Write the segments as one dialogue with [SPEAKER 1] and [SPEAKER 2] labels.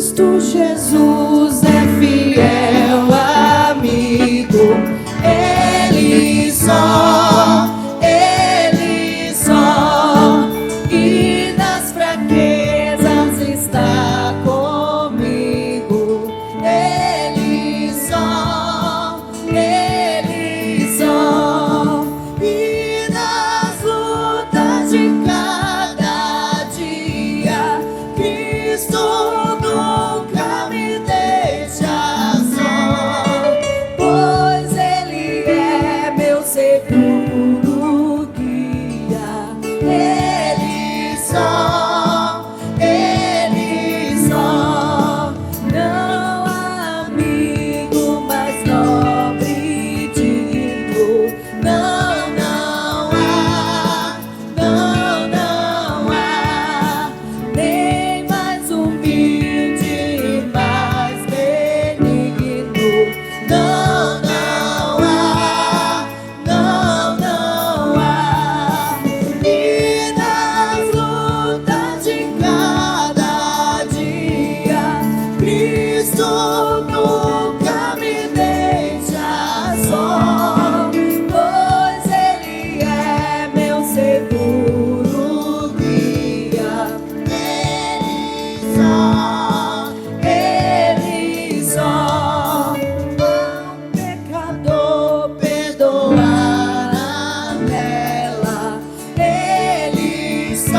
[SPEAKER 1] Cristo Jesus é fiel amigo, Ele só, e nas fraquezas está comigo, Ele só, e nas lutas de cada dia, Cristo nunca me deixa só, pois Ele é meu seguro guia, Ele só, não há amigo mais nobre e digno, não há, nem mais humilde e mais benigno, não há, e nas lutas de cada dia, Cristo nunca me deixa só, pois Ele é meu seguro guia, Ele só, um pecador perdoará nela, Ele só,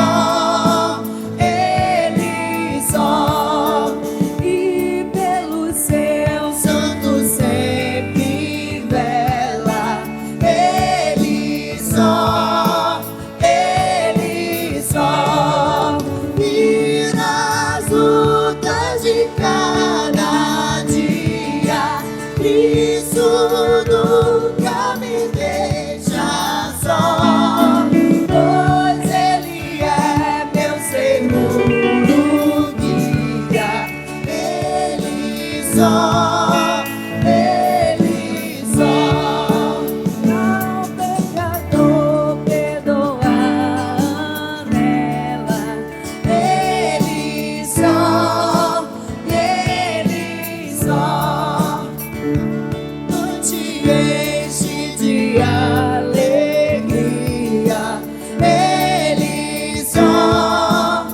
[SPEAKER 1] e pelos seus santos sempre vela, Ele só, e nas lutas de cada dia, Cristo nunca me deixa só, pois Ele é meu seguro guia, Ele só, não pecador perdoar nela, Ele só, te enche de alegria, Ele só,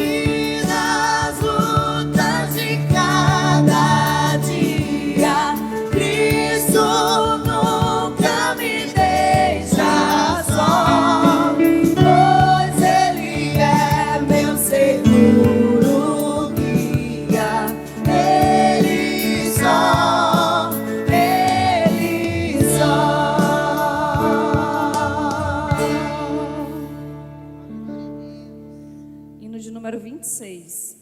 [SPEAKER 1] e nas lutas de cada dia, Cristo nunca me deixa só, pois Ele é meu seguro guia, Ele só, Hino de número 26.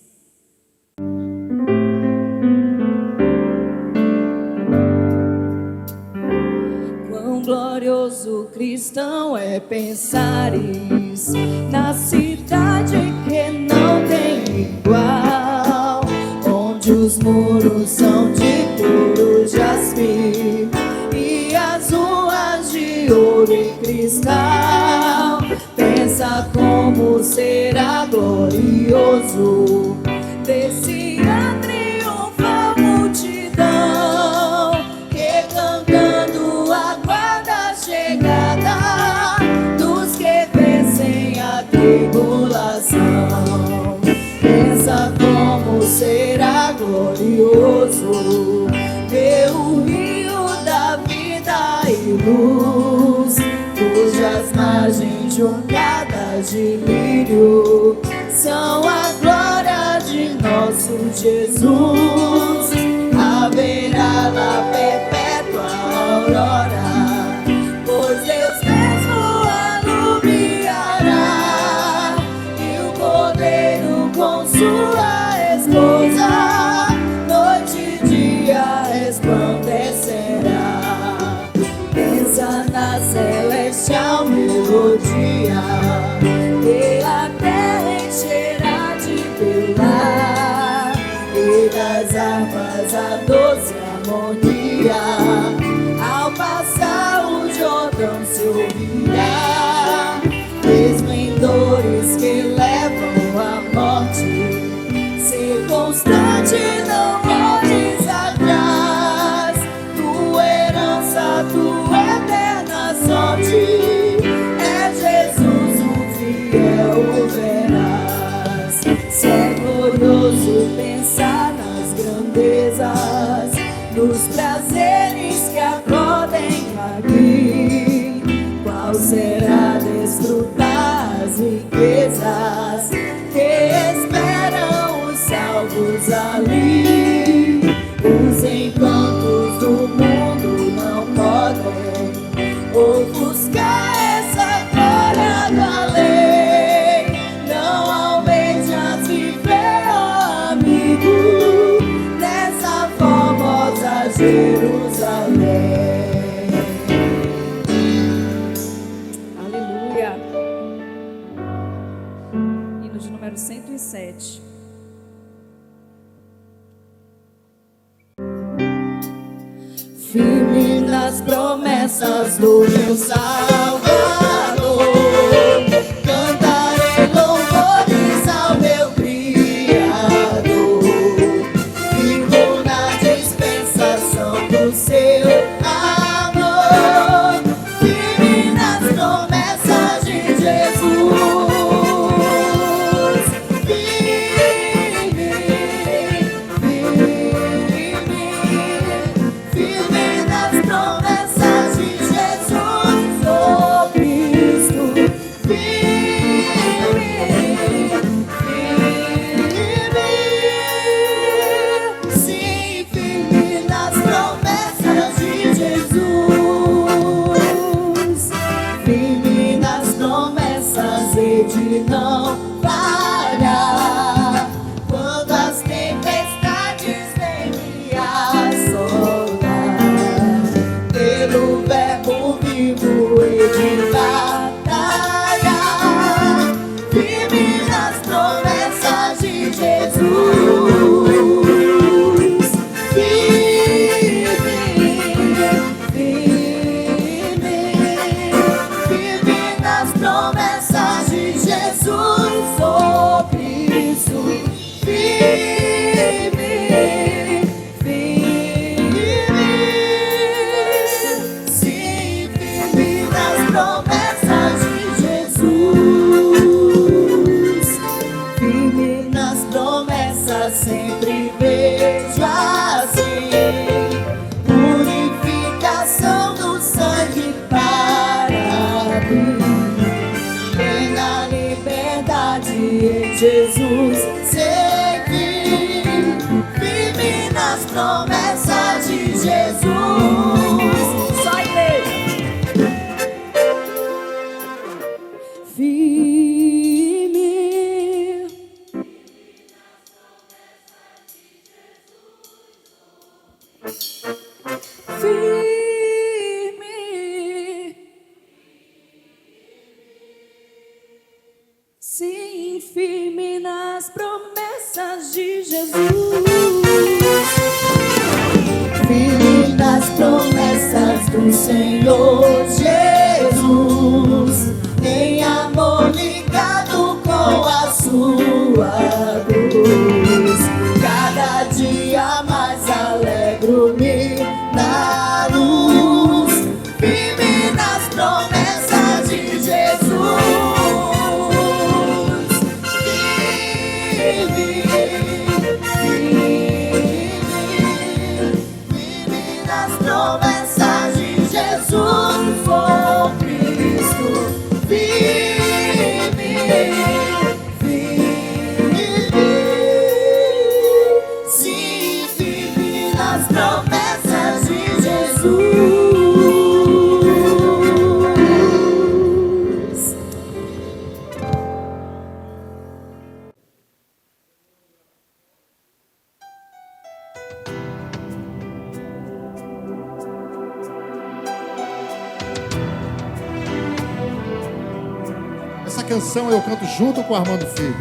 [SPEAKER 1] Quão glorioso cristão é pensares na cidade que não tem igual, onde os muros são de puro jaspe e as ruas de ouro e cristal. Pensa como será glorioso descia triunfal multidão, que cantando aguarda a chegada dos que vencem a tribulação. Pensa como será glorioso ver o rio da vida e luz, cujas margens juncadas de lírio são a glória de nosso Jesus. Haverá lá perpétua aurora, pois Deus mesmo alumiará, e o Cordeiro com sua esposa noite e dia resplandecerá. Pensa na celestial melodia, que a terra encherá de brilhar, e da forte, é Jesus o fiel veraz. Se é glorioso pensar nas grandezas, nos prazeres que acodem aqui, qual será desfrutar as riquezas que esperam os salvos ali? Os encantos do mundo não podem ofuscar essa glória do além. Não almejas viver, ó amigo, nessa famosa Jerusalém.
[SPEAKER 2] Aleluia. Hino de número 107.
[SPEAKER 1] Firme nas promessas do meu Salvador, cantarei louvores ao meu Criador. Vivo na dispensação do seu amor, firme nas promessas de Jesus. Firme nas promessas de Jesus, oh Cristo, firme, sim, firme nas promessas de Jesus, firme nas promessas de não falhar quando as tempestades vêm me assolar. Pelo verbo vivo e de batalha, firme nas promessas de Jesus. Firme, firme nas promessas de Jesus, oh Cristo. Firme, sim, firme nas promessas de Jesus. Firme nas promessas, sempre vejo assim. Purificação do sangue para mim. Plena liberdade em Jesus seguir. Firme nas promessas de Jesus. Só igreja. Firme. Firme. Sim, firme nas promessas de Jesus. Firme nas promessas do Senhor Jesus, em amor ligado com a sua cruz. Cada dia mais alegro-me na luz, firme nas promessas de Jesus. Firme, firme nas promessas de Jesus, oh Cristo. Firme, sim, firme nas promessas de Jesus.
[SPEAKER 3] Essa canção eu canto junto com o Armando Filho.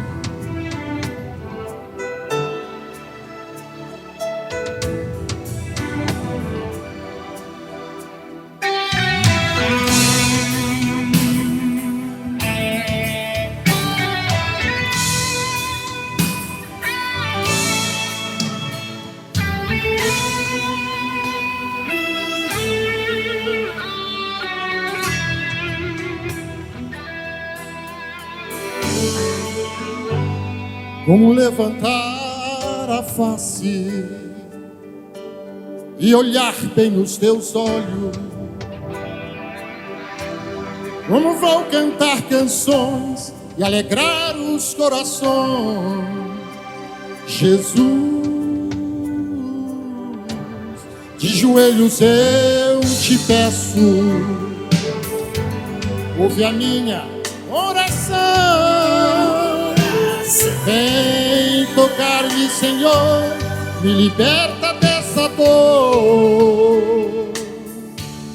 [SPEAKER 3] Como levantar a face e olhar bem nos teus olhos. Como vou cantar canções e alegrar os corações, Jesus. De joelhos eu te peço, ouve a minha oração. Vem tocar-me, Senhor, me liberta dessa dor,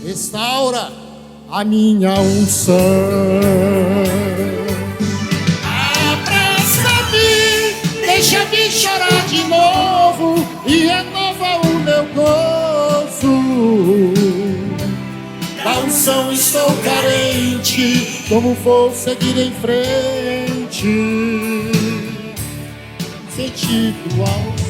[SPEAKER 3] restaura a minha unção. Abraça-me, deixa-me chorar de novo e renova o meu gozo. Da unção estou carente, como vou seguir em frente? Sentido alto.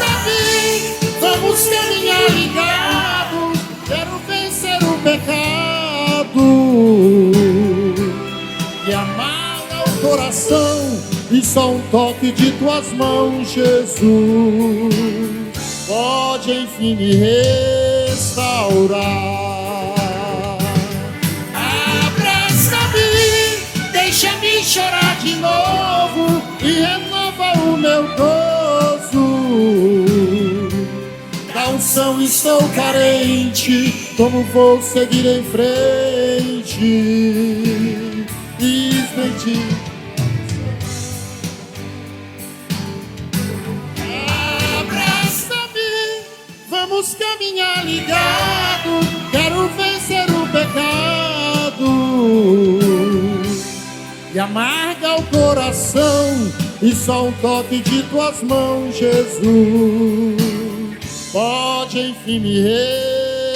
[SPEAKER 3] Abraça-me, vamos caminhar ligados. Quero vencer o pecado e amar ao coração. E só um toque de tuas mãos, Jesus, pode enfim me restaurar. Deixa-me chorar de novo e renova o meu gozo. Da unção estou carente, como vou seguir em frente? Abraça-me, vamos caminhar ligado. Quero vencer o pecado e amarga o coração, e só um toque de tuas mãos, Jesus, pode enfim me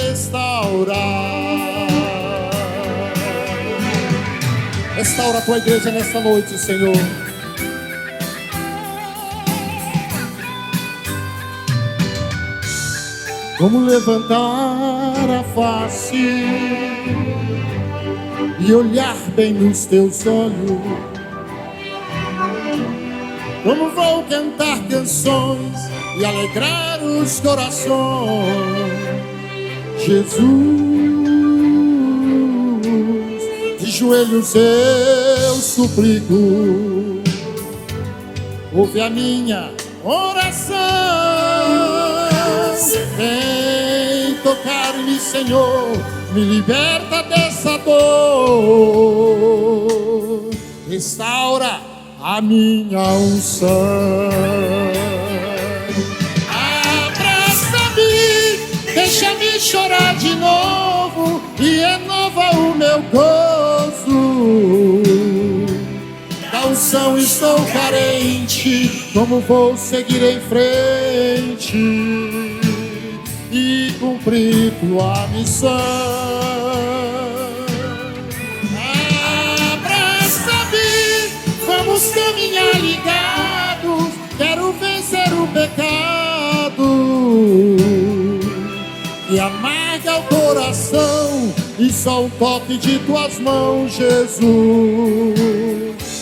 [SPEAKER 3] restaurar. Restaura a tua igreja nesta noite, Senhor. Como levantar a face e olhar bem nos teus olhos. Como vou cantar canções e alegrar os corações, Jesus. De joelhos eu suplico, ouve a minha oração. Vem tocar-me, Senhor, me liberta dessa dor, restaura a minha unção. Abraça-me, deixa-me chorar de novo e renova o meu gozo. Da unção estou carente, como vou seguir em frente e cumprir tua missão? Abraça-me, vamos caminhar ligados. Quero vencer o pecado e amarga o coração, e só um toque de tuas mãos, Jesus,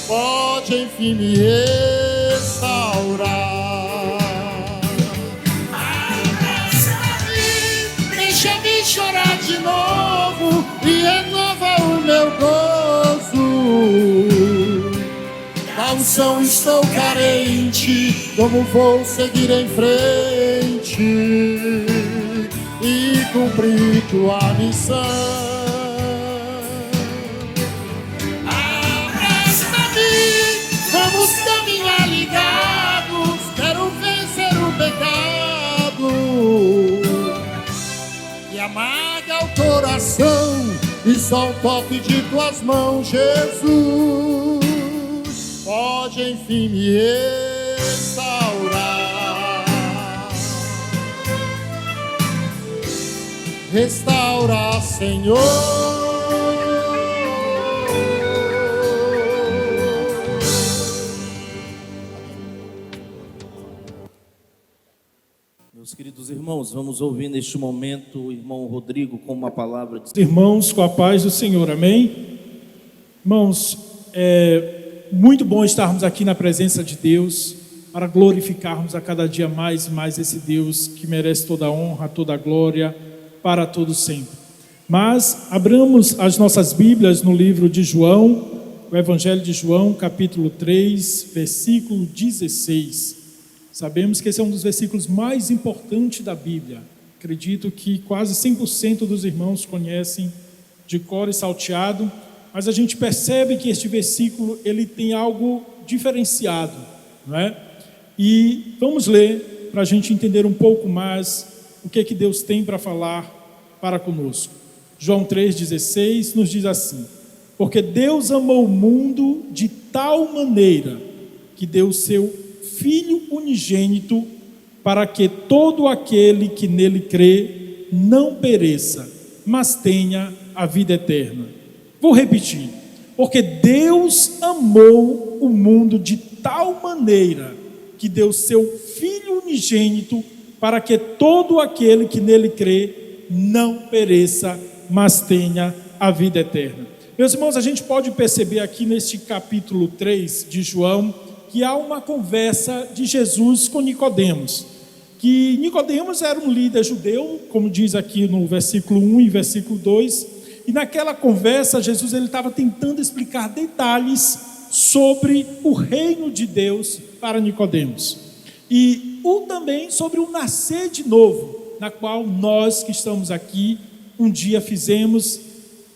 [SPEAKER 3] pode enfim me restaurar. Deixa-me chorar de novo e renova o meu gozo. Da unção estou carente, como vou seguir em frente e cumprir tua missão? Abraça-me, vamos caminhar ligados. Quero vencer o pecado e amarga o coração, e só um toque de tuas mãos, Jesus, pode enfim me restaurar. Restaura, Senhor.
[SPEAKER 4] Meus queridos irmãos, vamos ouvir neste momento o irmão Rodrigo com uma palavra de...
[SPEAKER 5] Irmãos, com a paz do Senhor, amém? Irmãos, é muito bom estarmos aqui na presença de Deus para glorificarmos a cada dia mais e mais esse Deus que merece toda a honra, toda a glória para todo sempre. Mas abramos as nossas Bíblias no livro de João, o Evangelho de João, capítulo 3, versículo 16. Sabemos que esse é um dos versículos mais importantes da Bíblia. Acredito que quase 100% dos irmãos conhecem de cor e salteado, mas a gente percebe que este versículo ele tem algo diferenciado, não é? E vamos ler para a gente entender um pouco mais o que é que Deus tem para falar para conosco. João 3,16 nos diz assim: porque Deus amou o mundo de tal maneira que deu o seu Filho unigênito para que todo aquele que nele crê não pereça, mas tenha a vida eterna. Vou repetir: porque Deus amou o mundo de tal maneira que deu seu Filho unigênito para que todo aquele que nele crê não pereça, mas tenha a vida eterna. Meus irmãos, a gente pode perceber aqui neste capítulo 3 de João que há uma conversa de Jesus com Nicodemos, que Nicodemos era um líder judeu, como diz aqui no versículo 1 e versículo 2, e naquela conversa Jesus ele estava tentando explicar detalhes sobre o reino de Deus para Nicodemos, e também sobre o nascer de novo, na qual nós que estamos aqui um dia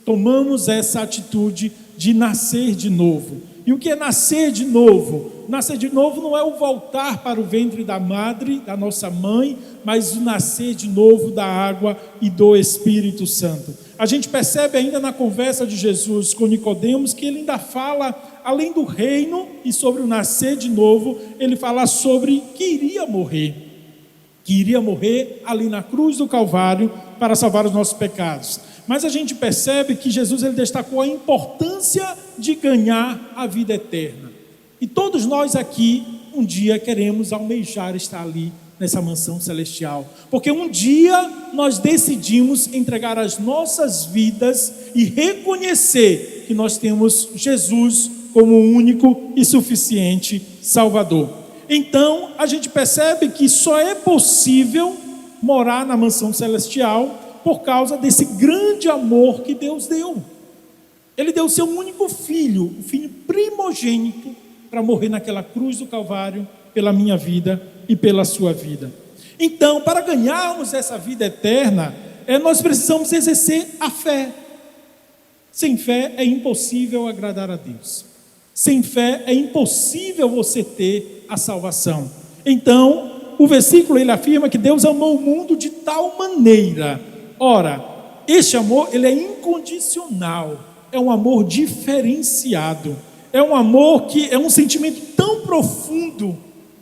[SPEAKER 5] tomamos essa atitude de nascer de novo. E o que é nascer de novo? Nascer de novo não é o voltar para o ventre da madre, da nossa mãe, mas o nascer de novo da água e do Espírito Santo. A gente percebe ainda na conversa de Jesus com Nicodemos que ele ainda fala, além do reino e sobre o nascer de novo, ele fala sobre que iria morrer ali na cruz do Calvário para salvar os nossos pecados. Mas a gente percebe que Jesus ele destacou a importância de ganhar a vida eterna. E todos nós aqui, um dia queremos almejar estar ali nessa mansão celestial. Porque um dia nós decidimos entregar as nossas vidas e reconhecer que nós temos Jesus como o único e suficiente Salvador. Então, a gente percebe que só é possível morar na mansão celestial por causa desse grande amor que Deus deu. Ele deu o seu único filho, o filho primogênito, para morrer naquela cruz do Calvário, pela minha vida e pela sua vida. Então, para ganharmos essa vida eterna, nós precisamos exercer a fé. Sem fé é impossível agradar a Deus. Sem fé é impossível você ter a salvação. Então, o versículo ele afirma que Deus amou o mundo de tal maneira. Ora, este amor ele é incondicional, é um amor diferenciado, é um amor que é um sentimento tão profundo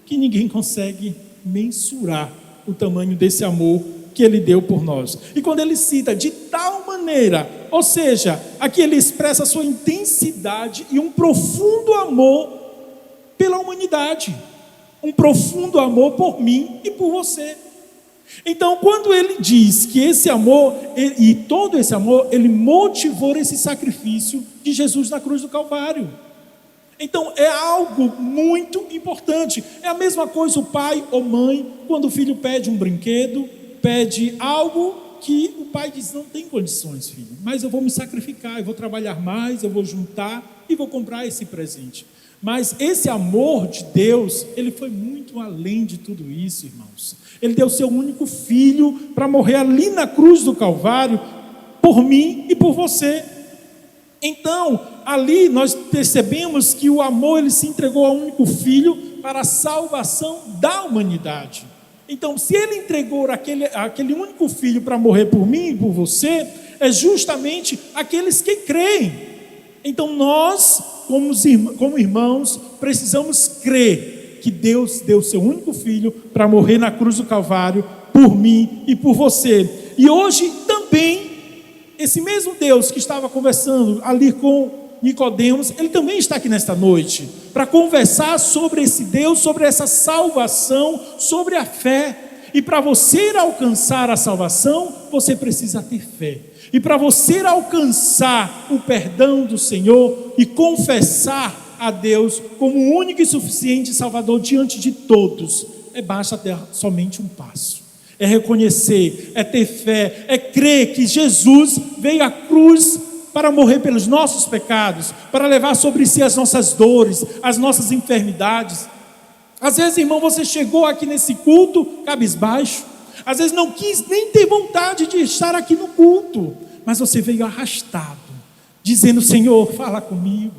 [SPEAKER 5] que ninguém consegue mensurar o tamanho desse amor que ele deu por nós. E quando ele cita de tal maneira, ou seja, aqui ele expressa a sua intensidade e um profundo amor pela humanidade, um profundo amor por mim e por você. Então, quando ele diz que esse amor, e todo esse amor, ele motivou esse sacrifício de Jesus na cruz do Calvário. Então, é algo muito importante. É a mesma coisa o pai ou mãe, quando o filho pede um brinquedo, pede algo que o pai diz, não tem condições, filho, mas eu vou me sacrificar, eu vou trabalhar mais, eu vou juntar e vou comprar esse presente. Mas esse amor de Deus, ele foi muito além de tudo isso, irmãos. Ele deu seu único filho para morrer ali na cruz do Calvário, por mim e por você. Então, ali nós percebemos que o amor, ele se entregou ao único filho para a salvação da humanidade. Então, se ele entregou aquele único filho para morrer por mim e por você, é justamente aqueles que creem. Então, nós, como irmãos, precisamos crer que Deus deu seu único filho para morrer na cruz do Calvário por mim e por você. E hoje também, esse mesmo Deus que estava conversando ali com Nicodemos, ele também está aqui nesta noite para conversar sobre esse Deus, sobre essa salvação, sobre a fé. E para você alcançar a salvação, você precisa ter fé. E para você alcançar o perdão do Senhor e confessar a Deus como o único e suficiente Salvador diante de todos, basta ter somente um passo. É reconhecer, é ter fé, é crer que Jesus veio à cruz para morrer pelos nossos pecados, para levar sobre si as nossas dores, as nossas enfermidades. Às vezes, irmão, você chegou aqui nesse culto cabisbaixo, às vezes não quis nem ter vontade de estar aqui no culto, mas você veio arrastado, dizendo: Senhor, fala comigo,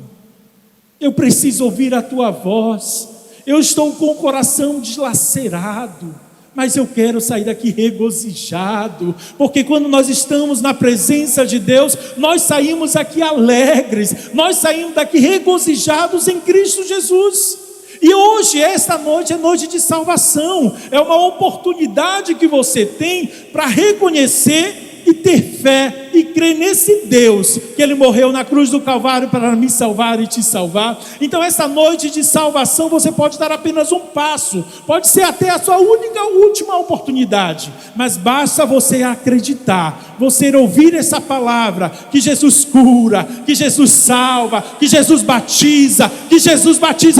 [SPEAKER 5] eu preciso ouvir a tua voz, eu estou com o coração dilacerado, mas eu quero sair daqui regozijado, porque quando nós estamos na presença de Deus, nós saímos aqui alegres, nós saímos daqui regozijados em Cristo Jesus. E hoje, esta noite é noite de salvação, é uma oportunidade que você tem para reconhecer e ter fé e crer nesse Deus, que Ele morreu na cruz do Calvário para me salvar e te salvar. Então essa noite de salvação você pode dar apenas um passo, pode ser até a sua última oportunidade, mas basta você acreditar, você ouvir essa palavra, que Jesus cura, que Jesus salva, que Jesus batiza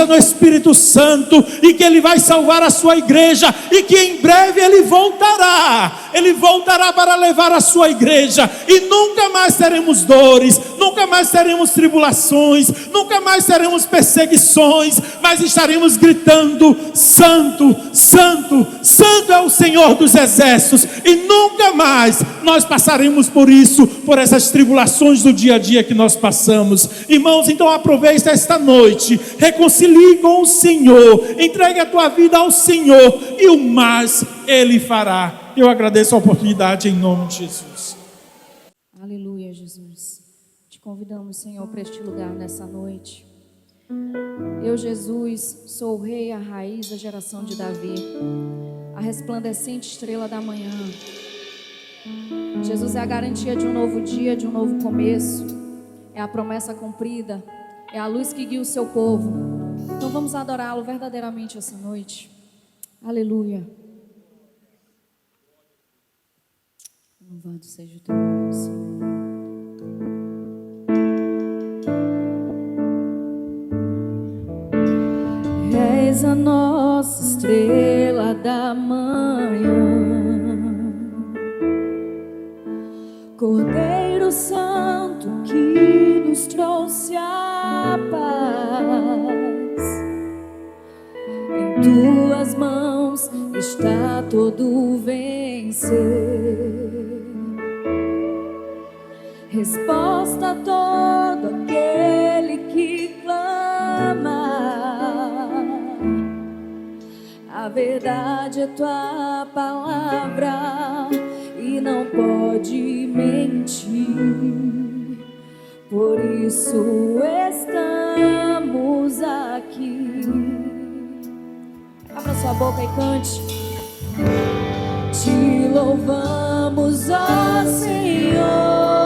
[SPEAKER 5] no Espírito Santo, e que Ele vai salvar a sua igreja, e que em breve Ele voltará para levar a sua igreja, e nunca mais teremos dores, nunca mais teremos tribulações, nunca mais teremos perseguições, mas estaremos gritando: Santo, Santo, Santo é o Senhor dos exércitos, e nunca mais nós passaremos por isso, por essas tribulações do dia a dia que nós passamos. Irmãos, então aproveite esta noite, reconcilie com o Senhor, entregue a tua vida ao Senhor, e o mais Ele fará. Eu agradeço a oportunidade em nome de Jesus.
[SPEAKER 2] Aleluia, Jesus. Te convidamos, Senhor, para este lugar nessa noite. Eu, Jesus, sou o rei, a raiz da geração de Davi, a resplandecente estrela da manhã. Jesus é a garantia de um novo dia, de um novo começo. É a promessa cumprida, é a luz que guia o seu povo. Então vamos adorá-lo verdadeiramente essa noite. Aleluia. Louvado seja o teu nome, Senhor. És a nossa estrela da manhã, Cordeiro Santo que nos trouxe a paz. Em tuas mãos está todo vencer. Resposta a todo aquele que clama. A verdade é tua palavra e não pode mentir. Por isso estamos aqui. Abra sua boca e cante. Te louvamos, ó Senhor.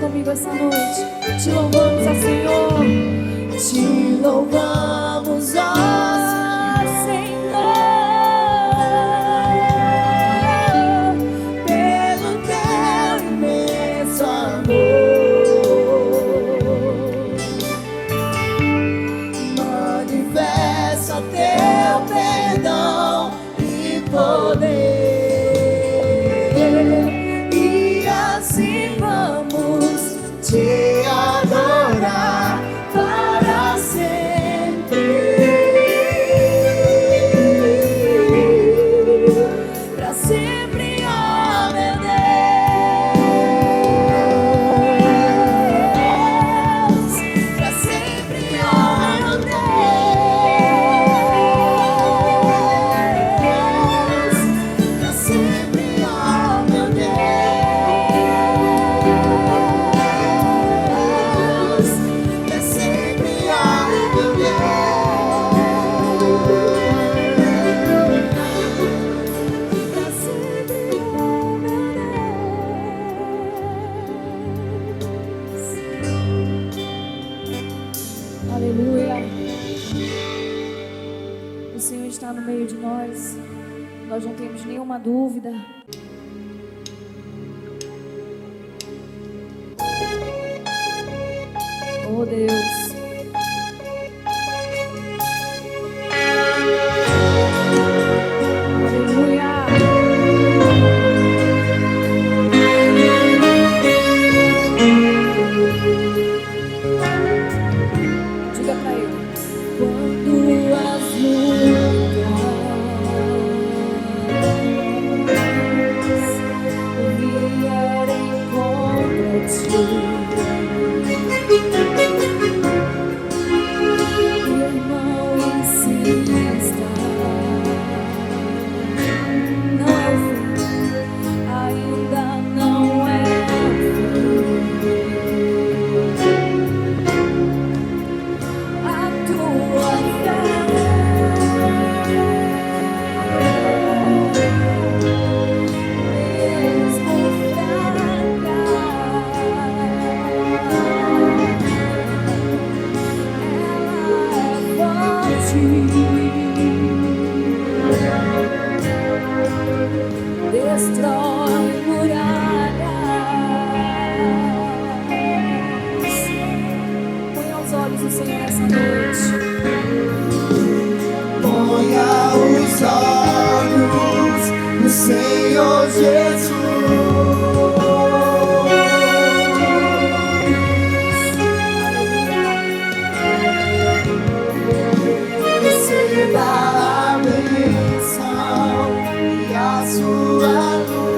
[SPEAKER 2] Comigo essa noite, te louvamos, ó Senhor, te louvamos, ó Senhor, pelo teu imenso amor. Manifesta teu perdão e poder. Te adorar para sempre. Aleluia. O Senhor está no meio de nós. Nós não temos nenhuma dúvida. Oh Deus. Aleluia. Diga para ele. Quando as lutas vierem contra ti, irmão, insista. Não é o fim, ainda não é o fim. A tua fé mesmo fraca, ela é forte, destrói muralhas. Põe aos olhos o Senhor essa noite.
[SPEAKER 1] Ponha os olhos no Senhor Jesus. Receba a bênção e a sua luz.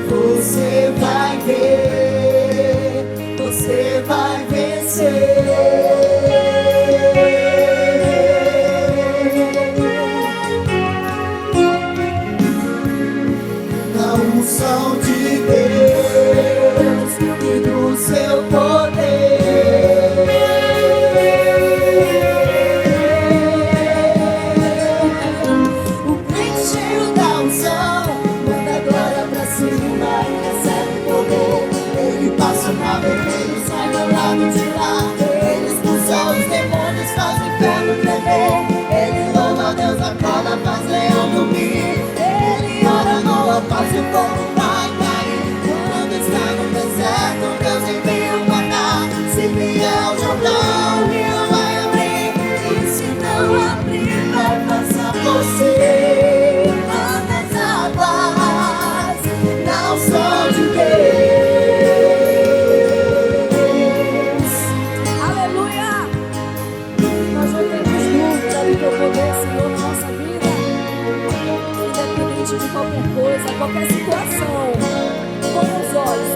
[SPEAKER 1] Você vai ver, você vai vencer. Na unção de Deus e do seu poder. O crente cheio da unção manda glória pra cima e recebe poder. Ele passa na vermelho, sai do lado de lá. Ele expulsa os demônios, faz o inferno tremer. Ele louva a Deus, acorda, faz leão dormir. Ele ora, noa, faz o fogo vai cair. Quando está no deserto, Deus envia o maná. Se vier o Jordão, o rio vai abrir. E se não abrir, vai passar por si. Manda as águas, não sou de Deus.
[SPEAKER 2] Aleluia. Nós não temos dúvida do teu poder, Senhor, na nossa vida. Independente de qualquer coisa, qualquer situação. Ponha os olhos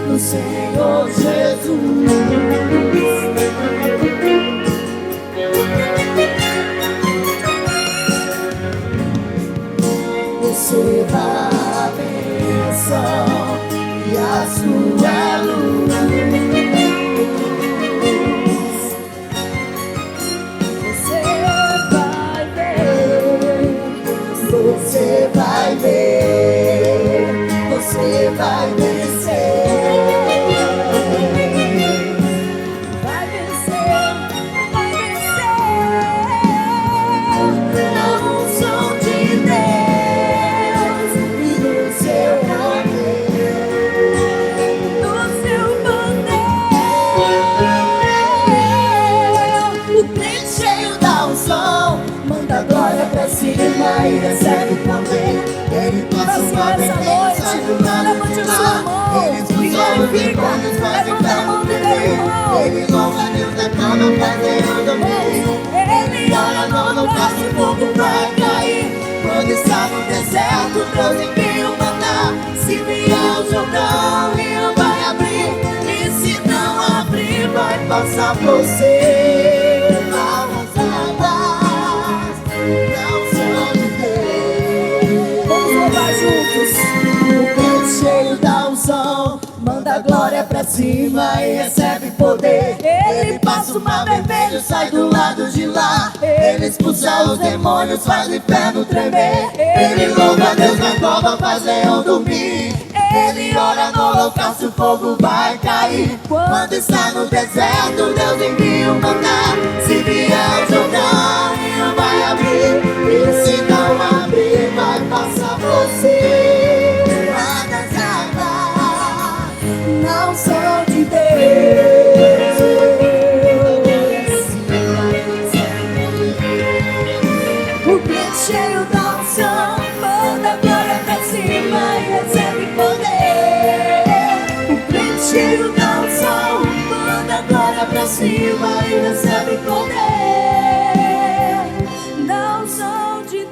[SPEAKER 1] No Senhor Jesus. Receba a bênção e a sua luz.
[SPEAKER 2] Você vai ver,
[SPEAKER 1] Você vai ver, você vai vencer.
[SPEAKER 2] vai vencer, vai vencer.
[SPEAKER 1] Na unção de Deus e do seu poder.
[SPEAKER 2] No seu poder.
[SPEAKER 1] O crente cheio da unção manda glória pra cima e recebe poder. Ele passa uma vermelha, sai do lado de lá. Ele expulsa os demônios, faz o inferno tremer. Ele louva a Deus, declama, faz leão dormir. Ele ora, não faz o fogo vai cair. Quando está no deserto, Deus envia o maná. Se vier o Jordão, o rio vai abrir. E se não abrir, vai passar por você. As águas não são de Deus.
[SPEAKER 2] Vamos louvar juntos.
[SPEAKER 1] O crente cheio da unção manda glória pra pra cima e recebe poder. Ele passa o mar vermelho, sai do lado de lá. Ele expulsa os demônios, faz o inferno tremer. Ele louva a Deus na cova, faz leão dormir. Ele ora no holocausto, o fogo vai cair. Quando está no deserto, Deus envia o maná. Se vier o Jordão, o rio vai abrir. E se não abrir, vai passar você. As águas não são de Deus. O crente cheio da unção manda a glória pra cima e recebe poder. O crente cheio da unção manda a glória pra cima e recebe poder. Não são de Deus.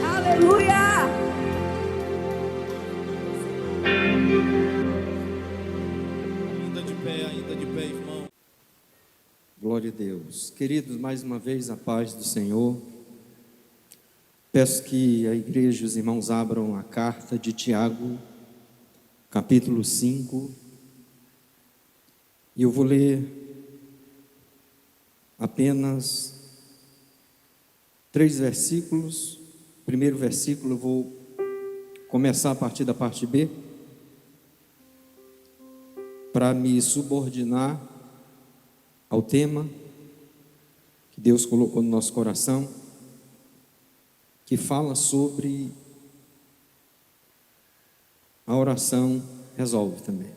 [SPEAKER 1] Aleluia.
[SPEAKER 4] Ainda de pé, irmão.
[SPEAKER 6] Glória a Deus. Queridos, mais uma vez a paz do Senhor. Peço que a igreja, os irmãos, abram a carta de Tiago, capítulo 5. E eu vou ler apenas 3 versículos. Primeiro versículo eu vou começar a partir da parte B, para me subordinar ao tema que Deus colocou no nosso coração, que fala sobre a oração resolve também.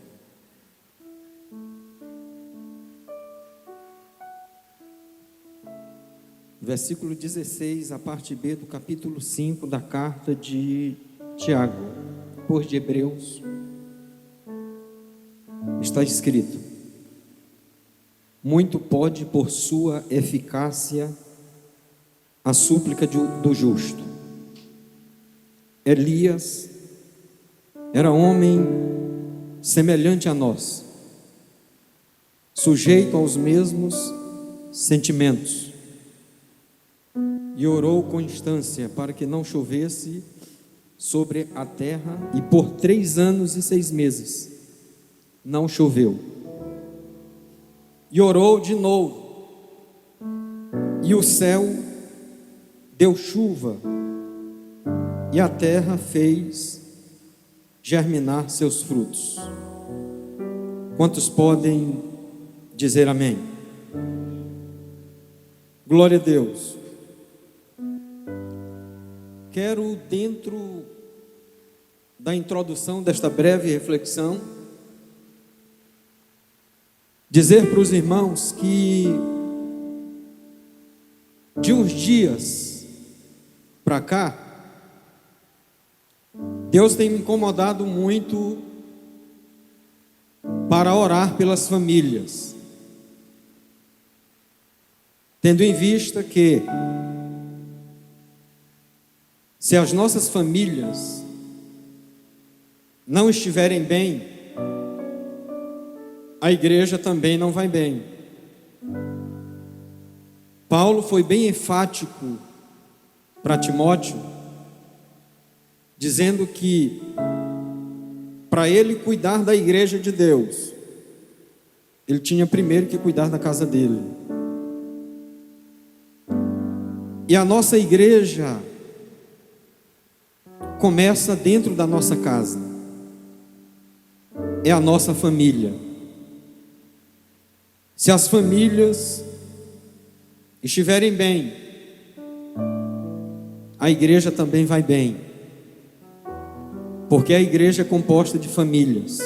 [SPEAKER 6] Versículo 16, a parte B do capítulo 5 da carta de Tiago, depois de Hebreus, está escrito: muito pode por sua eficácia a súplica do justo. Elias era homem semelhante a nós, sujeito aos mesmos sentimentos, e orou com instância para que não chovesse sobre a terra, e por 3 anos e 6 meses não choveu. E orou de novo, e o céu deu chuva, e a terra fez germinar seus frutos. Quantos podem dizer amém? Glória a Deus. Quero, dentro da introdução desta breve reflexão, dizer para os irmãos que de uns dias para cá, Deus tem me incomodado muito para orar pelas famílias, tendo em vista que se as nossas famílias não estiverem bem, a igreja também não vai bem. Paulo foi bem enfático para Timóteo, dizendo que para ele cuidar da igreja de Deus, ele tinha primeiro que cuidar da casa dele. E a nossa igreja começa dentro da nossa casa, é a nossa família. Se as famílias estiverem bem, a igreja também vai bem, porque a igreja é composta de famílias.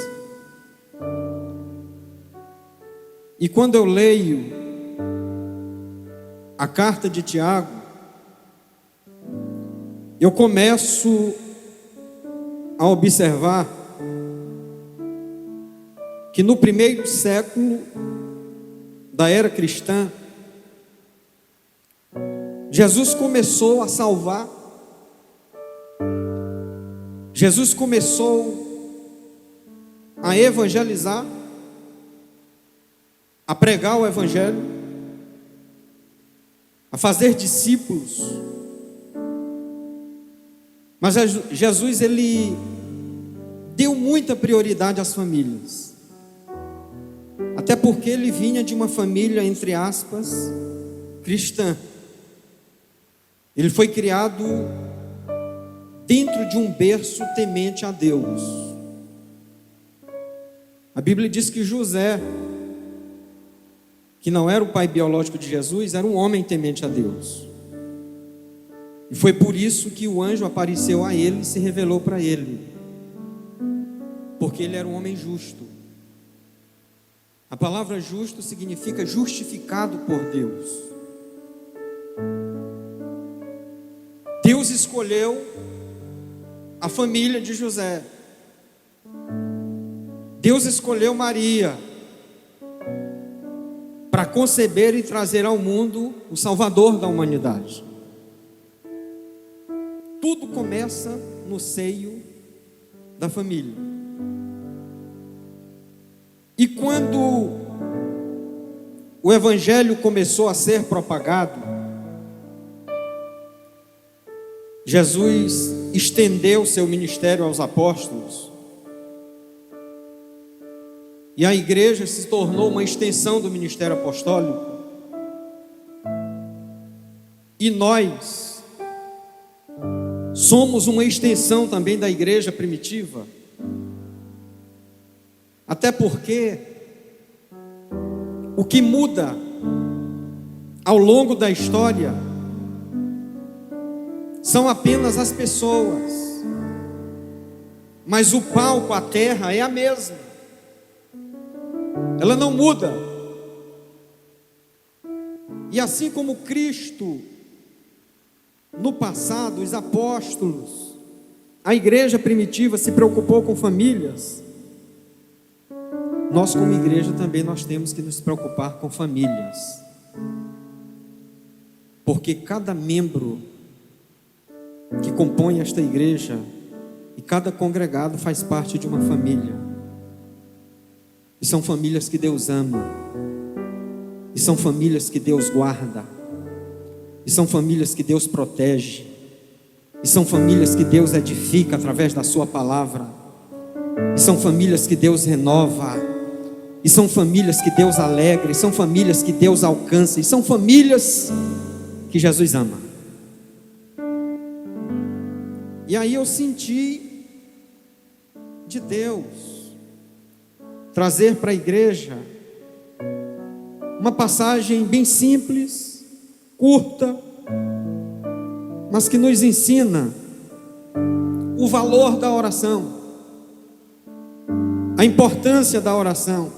[SPEAKER 6] E quando eu leio a carta de Tiago, eu começo a observar que no primeiro século da era cristã, Jesus começou a salvar, Jesus começou a evangelizar, a pregar o evangelho, a fazer discípulos. Mas Jesus, ele deu muita prioridade às famílias. Até porque ele vinha de uma família, entre aspas, cristã. Ele foi criado dentro de um berço temente a Deus. A Bíblia diz que José, que não era o pai biológico de Jesus, era um homem temente a Deus. E foi por isso que o anjo apareceu a ele e se revelou para ele, porque ele era um homem justo. A palavra justo significa justificado por Deus. Deus escolheu a família de José. Deus escolheu Maria para conceber e trazer ao mundo o Salvador da humanidade. Tudo começa no seio da família. E quando o Evangelho começou a ser propagado, Jesus estendeu seu ministério aos apóstolos, e a igreja se tornou uma extensão do ministério apostólico. E nós somos uma extensão também da igreja primitiva. Até porque o que muda ao longo da história são apenas as pessoas, mas o palco, a terra é a mesma. Ela não muda. E assim como Cristo, no passado, os apóstolos, a igreja primitiva se preocupou com famílias, nós como igreja também nós temos que nos preocupar com famílias. Porque cada membro que compõe esta igreja e cada congregado faz parte de uma família. E são famílias que Deus ama. E são famílias que Deus guarda. E são famílias que Deus protege. E são famílias que Deus edifica através da sua palavra. E são famílias que Deus renova. E são famílias que Deus alegra. E são famílias que Deus alcança. E são famílias que Jesus ama. E aí eu senti de Deus trazer para a igreja uma passagem bem simples, curta, mas que nos ensina o valor da oração, a importância da oração.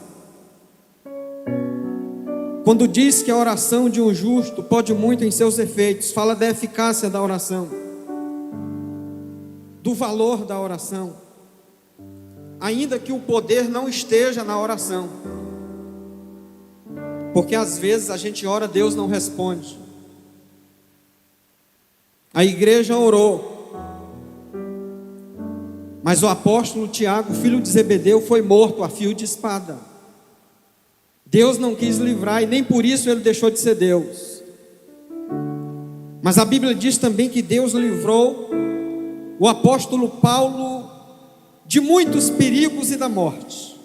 [SPEAKER 6] Quando diz que a oração de um justo pode muito em seus efeitos, fala da eficácia da oração, do valor da oração, ainda que o poder não esteja na oração, porque às vezes a gente ora, Deus não responde. A igreja orou, mas o apóstolo Tiago, filho de Zebedeu, foi morto a fio de espada. Deus não quis livrar e nem por isso ele deixou de ser Deus. Mas a Bíblia diz também que Deus livrou o apóstolo Paulo de muitos perigos e da morte,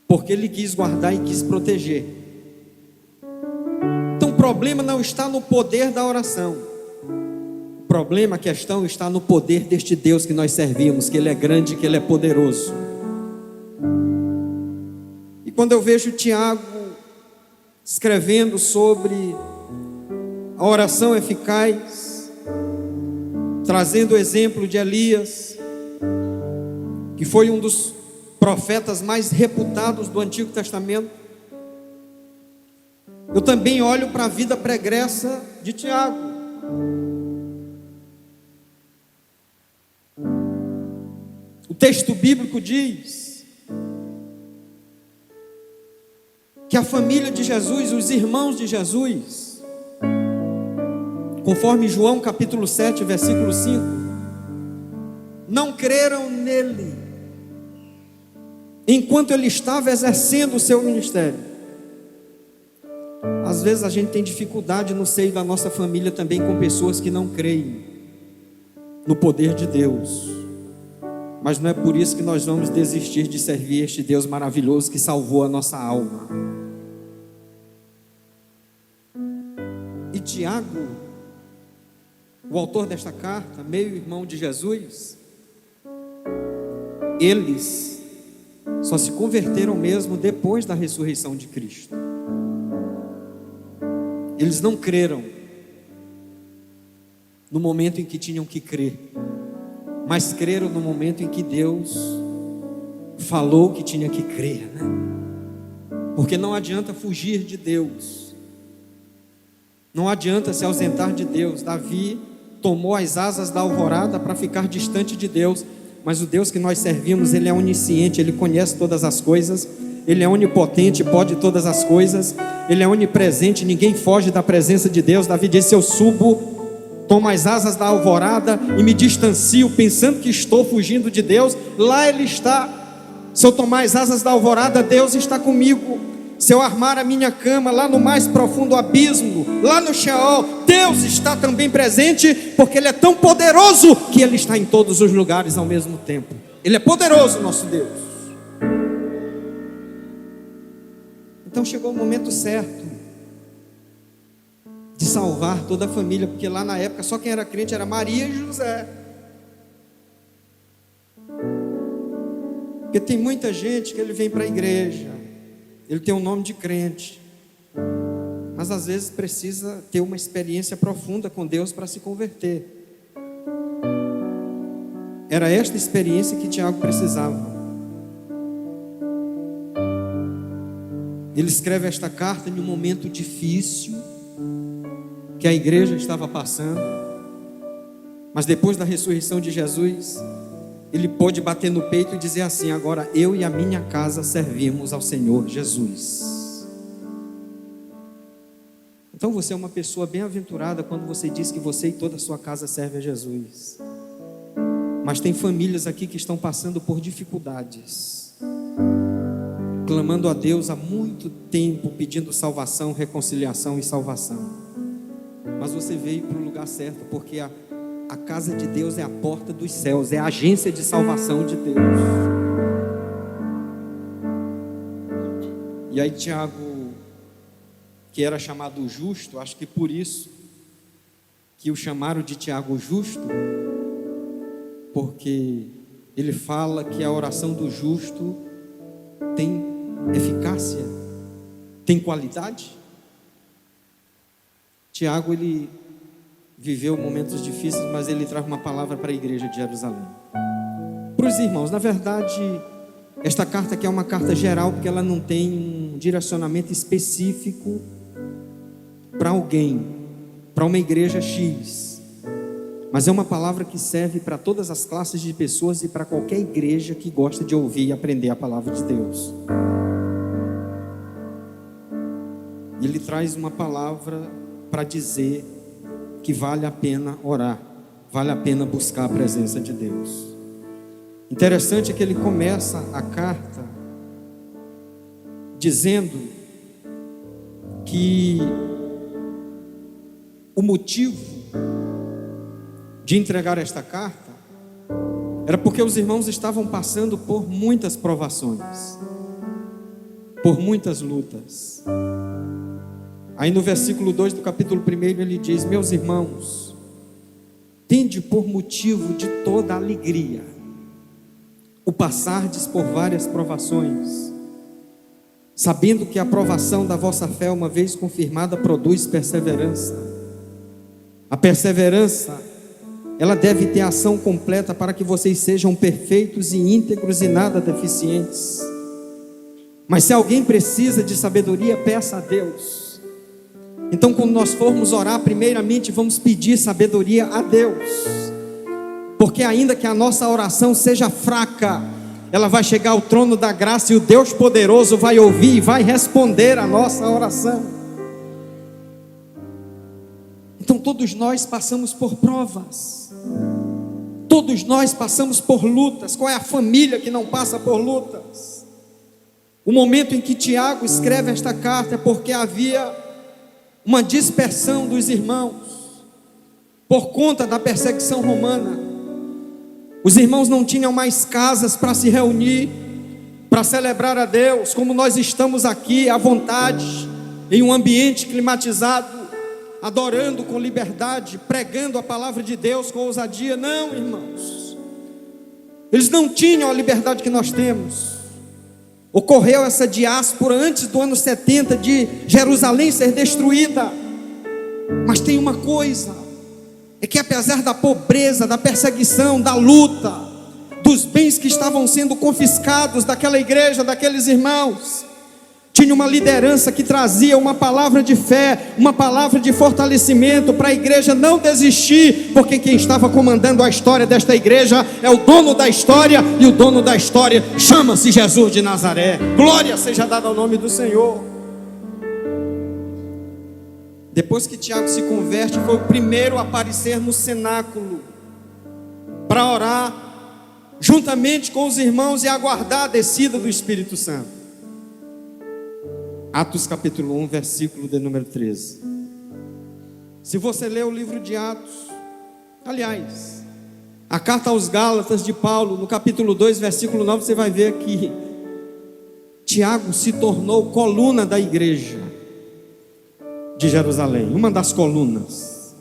[SPEAKER 6] porque ele quis guardar e quis proteger. Então o problema não está no poder da oração. O problema, a questão está no poder deste Deus que nós servimos, que Ele é grande, que Ele é poderoso. E quando eu vejo Tiago escrevendo sobre a oração eficaz, trazendo o exemplo de Elias, que foi um dos profetas mais reputados do Antigo Testamento, eu também olho para a vida pregressa de Tiago. O texto bíblico diz que a família de Jesus, os irmãos de Jesus, conforme João capítulo 7, versículo 5, não creram nele enquanto ele estava exercendo o seu ministério. Às vezes a gente tem dificuldade no seio da nossa família também com pessoas que não creem. no poder de Deus. Mas não é por isso que nós vamos desistir de servir este Deus maravilhoso que salvou a nossa alma. E Tiago, o autor desta carta, meio-irmão de Jesus, eles só se converteram mesmo depois da ressurreição de Cristo. Eles não creram no momento em que tinham que crer, mas creram no momento em que Deus falou que tinha que crer, né? Porque não adianta fugir de Deus, não adianta se ausentar de Deus. Davi tomou as asas da alvorada para ficar distante de Deus, mas o Deus que nós servimos, Ele é onisciente, Ele conhece todas as coisas, Ele é onipotente, pode todas as coisas, Ele é onipresente, ninguém foge da presença de Deus. Davi disse: eu subo, tomo as asas da alvorada e me distancio, pensando que estou fugindo de Deus. Lá Ele está. Se eu tomar as asas da alvorada, Deus está comigo. Se eu armar a minha cama lá no mais profundo abismo, lá no Sheol, Deus está também presente, porque Ele é tão poderoso que Ele está em todos os lugares ao mesmo tempo. Ele é poderoso, nosso Deus. Então chegou o momento certo de salvar toda a família, porque lá na época só quem era crente era Maria e José. Porque tem muita gente que ele vem para a igreja, ele tem um nome de crente, mas às vezes precisa ter uma experiência profunda com Deus para se converter. Era esta experiência que Tiago precisava. Ele escreve esta carta em um momento difícil que a igreja estava passando, mas depois da ressurreição de Jesus, ele pôde bater no peito e dizer assim: agora eu e a minha casa servimos ao Senhor Jesus. Então você é uma pessoa bem-aventurada quando você diz que você e toda a sua casa serve a Jesus. Mas tem famílias aqui que estão passando por dificuldades, clamando a Deus há muito tempo, pedindo salvação, reconciliação e salvação. Mas você veio para o lugar certo, porque a casa de Deus é a porta dos céus, é a agência de salvação de Deus. E aí Tiago, que era chamado justo, acho que por isso que o chamaram de Tiago justo, porque ele fala que a oração do justo tem eficácia, tem qualidade. Tiago, ele viveu momentos difíceis, mas ele traz uma palavra para a igreja de Jerusalém, para os irmãos. Na verdade, esta carta aqui é uma carta geral, porque ela não tem um direcionamento específico para alguém, para uma igreja X, mas é uma palavra que serve para todas as classes de pessoas e para qualquer igreja que gosta de ouvir e aprender a palavra de Deus. Ele traz uma palavra para dizer que vale a pena orar, vale a pena buscar a presença de Deus. Interessante é que ele começa a carta dizendo que o motivo de entregar esta carta era porque os irmãos estavam passando por muitas provações, por muitas lutas. Aí no versículo 2 do capítulo 1 ele diz: meus irmãos, tende por motivo de toda alegria o passardes por várias provações, sabendo que a provação da vossa fé, uma vez confirmada, produz perseverança. A perseverança, ela deve ter ação completa para que vocês sejam perfeitos e íntegros e nada deficientes. Mas se alguém precisa de sabedoria, peça a Deus. Então, quando nós formos orar, primeiramente vamos pedir sabedoria a Deus, porque ainda que a nossa oração seja fraca, ela vai chegar ao trono da graça e o Deus poderoso vai ouvir e vai responder a nossa oração. Então todos nós passamos por provas, todos nós passamos por lutas. Qual é a família que não passa por lutas? O momento em que Tiago escreve esta carta é porque havia uma dispersão dos irmãos por conta da perseguição romana. Os irmãos não tinham mais casas para se reunir, para celebrar a Deus, como nós estamos aqui à vontade, em um ambiente climatizado, adorando com liberdade, pregando a palavra de Deus com ousadia. Não, irmãos, eles não tinham a liberdade que nós temos. Ocorreu essa diáspora antes do ano 70 de Jerusalém ser destruída. Mas tem uma coisa, é que apesar da pobreza, da perseguição, da luta, dos bens que estavam sendo confiscados daquela igreja, daqueles irmãos, tinha uma liderança que trazia uma palavra de fé, uma palavra de fortalecimento para a igreja não desistir, porque quem estava comandando a história desta igreja é o dono da história, e o dono da história chama-se Jesus de Nazaré. Glória seja dada ao nome do Senhor. Depois que Tiago se converte, foi o primeiro a aparecer no cenáculo para orar juntamente com os irmãos e aguardar a descida do Espírito Santo. Atos capítulo 1, versículo de número 13. Se você ler o livro de Atos, aliás, a carta aos Gálatas de Paulo, no capítulo 2, versículo 9, você vai ver que Tiago se tornou coluna da igreja de Jerusalém, uma das colunas.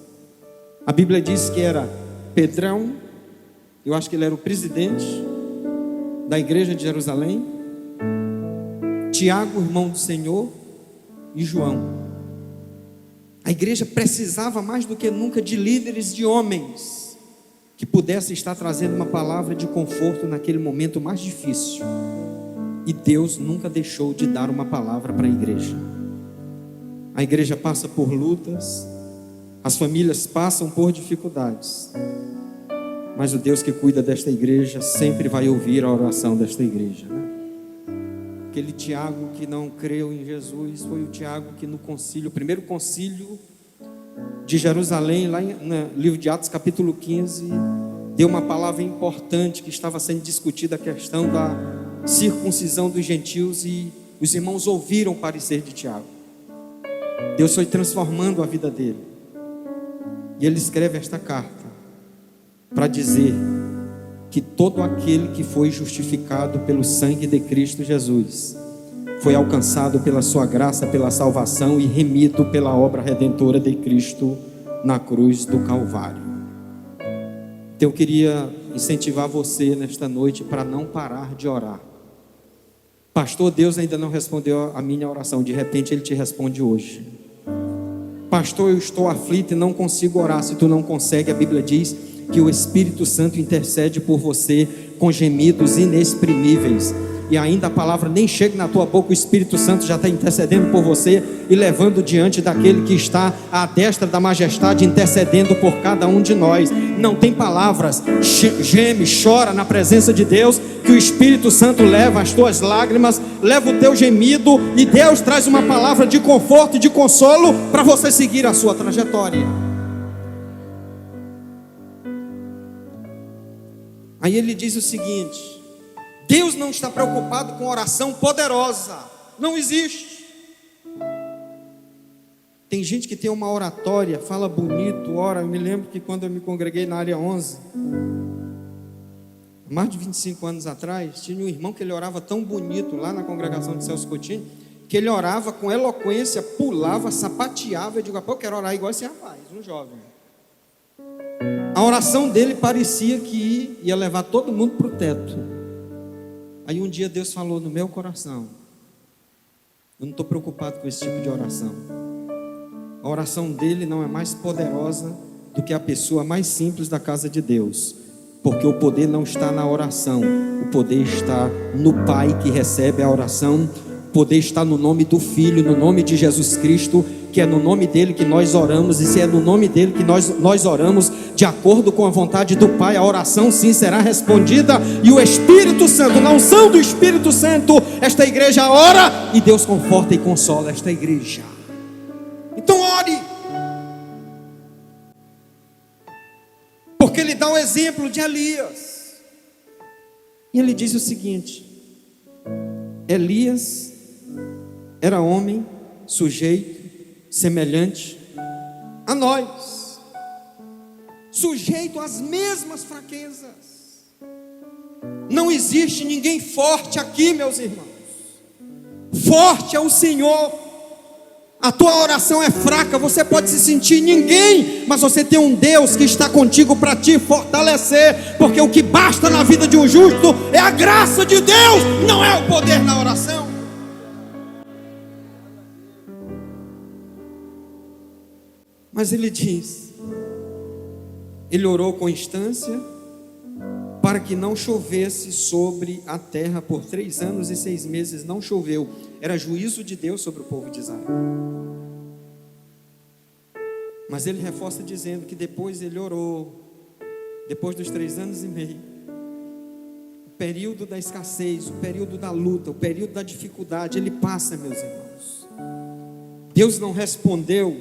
[SPEAKER 6] A Bíblia diz que era Pedrão, eu acho que ele era o presidente da igreja de Jerusalém, Tiago, irmão do Senhor, e João. A igreja precisava mais do que nunca de líderes, de homens que pudessem estar trazendo uma palavra de conforto naquele momento mais difícil. E Deus nunca deixou de dar uma palavra para a igreja. A igreja passa por lutas, as famílias passam por dificuldades, mas o Deus que cuida desta igreja sempre vai ouvir a oração desta igreja, né? Aquele Tiago que não creu em Jesus foi o Tiago que no concílio, o primeiro concílio de Jerusalém, lá no livro de Atos capítulo 15, deu uma palavra importante que estava sendo discutida, a questão da circuncisão dos gentios, e os irmãos ouviram o parecer de Tiago. Deus foi transformando a vida dele, e ele escreve esta carta para dizer que todo aquele que foi justificado pelo sangue de Cristo Jesus foi alcançado pela sua graça, pela salvação, e remido pela obra redentora de Cristo na cruz do Calvário. Então eu queria incentivar você nesta noite para não parar de orar. Pastor, Deus ainda não respondeu a minha oração. De repente Ele te responde hoje. Pastor, eu estou aflito e não consigo orar. Se tu não consegue, a Bíblia diz que o Espírito Santo intercede por você com gemidos inexprimíveis. E ainda a palavra nem chega na tua boca, o Espírito Santo já está intercedendo por você e levando diante daquele que está à destra da majestade, intercedendo por cada um de nós. Não tem palavras, geme, chora na presença de Deus, que o Espírito Santo leva as tuas lágrimas, leva o teu gemido, e Deus traz uma palavra de conforto e de consolo para você seguir a sua trajetória. Aí ele diz o seguinte: Deus não está preocupado com oração poderosa. Não existe. Tem gente que tem uma oratória, fala bonito, ora. Eu me lembro que quando eu me congreguei na área 11, mais de 25 anos atrás, tinha um irmão que ele orava tão bonito lá na congregação de Celso Coutinho, que ele orava com eloquência, pulava, sapateava. Eu digo, eu quero orar igual esse rapaz, um jovem. A oração dele parecia que ia levar todo mundo para o teto. Aí um dia Deus falou no meu coração: eu não estou preocupado com esse tipo de oração. A oração dele não é mais poderosa do que a pessoa mais simples da casa de Deus, porque o poder não está na oração, o poder está no Pai que recebe a oração. O poder está no nome do Filho, no nome de Jesus Cristo, que é no nome dele que nós oramos. E se é no nome dele que nós oramos de acordo com a vontade do Pai, a oração sim será respondida. E o Espírito Santo, na unção do Espírito Santo, esta igreja ora e Deus conforta e consola esta igreja. Então ore, porque ele dá o exemplo de Elias. E ele diz o seguinte: Elias era homem sujeito, semelhante a nós, sujeito às mesmas fraquezas. Não existe ninguém forte aqui, meus irmãos. Forte é o Senhor. A tua oração é fraca, você pode se sentir ninguém, mas você tem um Deus que está contigo para te fortalecer, porque o que basta na vida de um justo é a graça de Deus, não é o poder na oração. Mas ele diz, ele orou com instância para que não chovesse sobre a terra por 3 anos e 6 meses. Não choveu, era juízo de Deus sobre o povo de Israel. Mas ele reforça dizendo que depois ele orou, depois dos 3 anos e meio, o período da escassez, o período da luta, o período da dificuldade, ele passa, meus irmãos. Deus não respondeu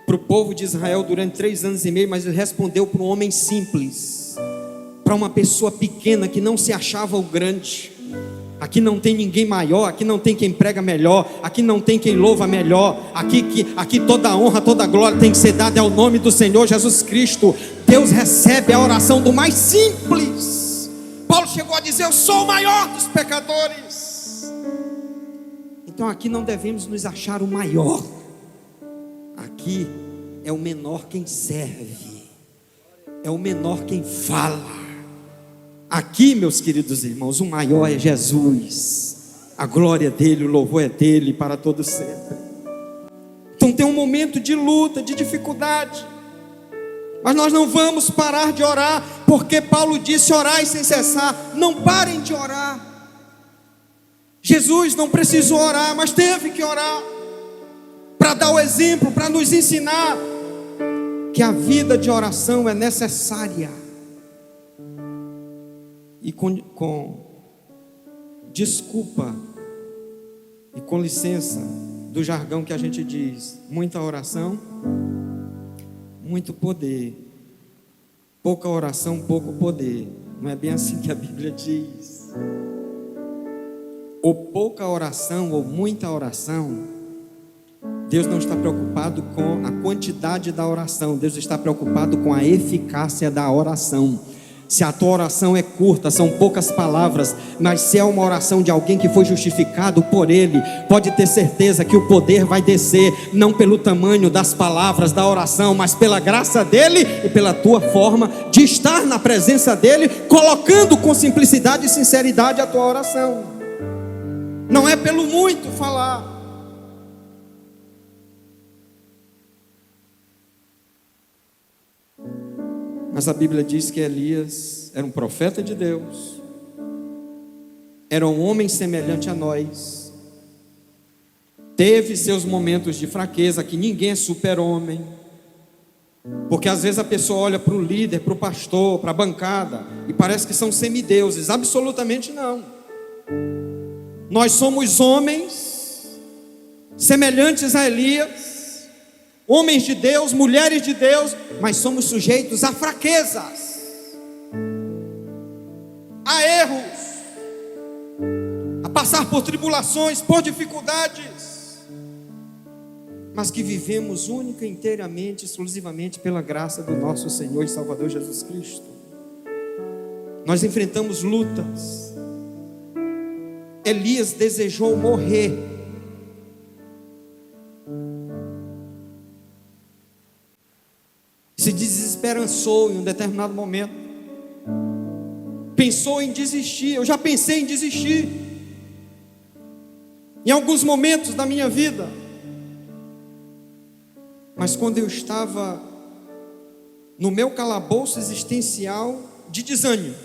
[SPEAKER 6] para o povo de Israel durante 3 anos e meio, mas ele respondeu para um homem simples, para uma pessoa pequena que não se achava o grande. Aqui não tem ninguém maior, aqui não tem quem prega melhor, aqui não tem quem louva melhor, aqui toda a honra, toda a glória tem que ser dada ao nome do Senhor Jesus Cristo. Deus recebe a oração do mais simples. Paulo chegou a dizer: eu sou o maior dos pecadores. Então aqui não devemos nos achar o maior, aqui é o menor quem serve, é o menor quem fala. Aqui, meus queridos irmãos, o maior é Jesus, a glória dele, o louvor é dele para todo sempre. Então tem um momento de luta, de dificuldade, mas nós não vamos parar de orar, porque Paulo disse: orai sem cessar. Não parem de orar. Jesus não precisou orar, mas teve que orar, para dar o exemplo, para nos ensinar que a vida de oração é necessária. E com desculpa e com licença do jargão que a gente diz, muita oração, muito poder. Pouca oração, pouco poder. Não é bem assim que a Bíblia diz. Ou pouca oração ou muita oração, Deus não está preocupado com a quantidade da oração, Deus está preocupado com a eficácia da oração. Se a tua oração é curta, são poucas palavras, mas se é uma oração de alguém que foi justificado por Ele, pode ter certeza que o poder vai descer, não pelo tamanho das palavras da oração, mas pela graça dEle e pela tua forma de estar na presença dEle, colocando com simplicidade e sinceridade a tua oração. Não é pelo muito falar. Mas a Bíblia diz que Elias era um profeta de Deus, era um homem semelhante a nós, teve seus momentos de fraqueza, que ninguém é super-homem, porque às vezes a pessoa olha para o líder, para o pastor, para a bancada, e parece que são semideuses. Absolutamente não. Nós somos homens semelhantes a Elias, homens de Deus, mulheres de Deus, mas somos sujeitos a fraquezas, a erros, a passar por tribulações, por dificuldades, mas que vivemos única, inteiramente, exclusivamente pela graça do nosso Senhor e Salvador Jesus Cristo. Nós enfrentamos lutas. Elias desejou morrer. Se desesperançou em um determinado momento, pensou em desistir. Eu já pensei em desistir em alguns momentos da minha vida, mas quando eu estava no meu calabouço existencial de desânimo,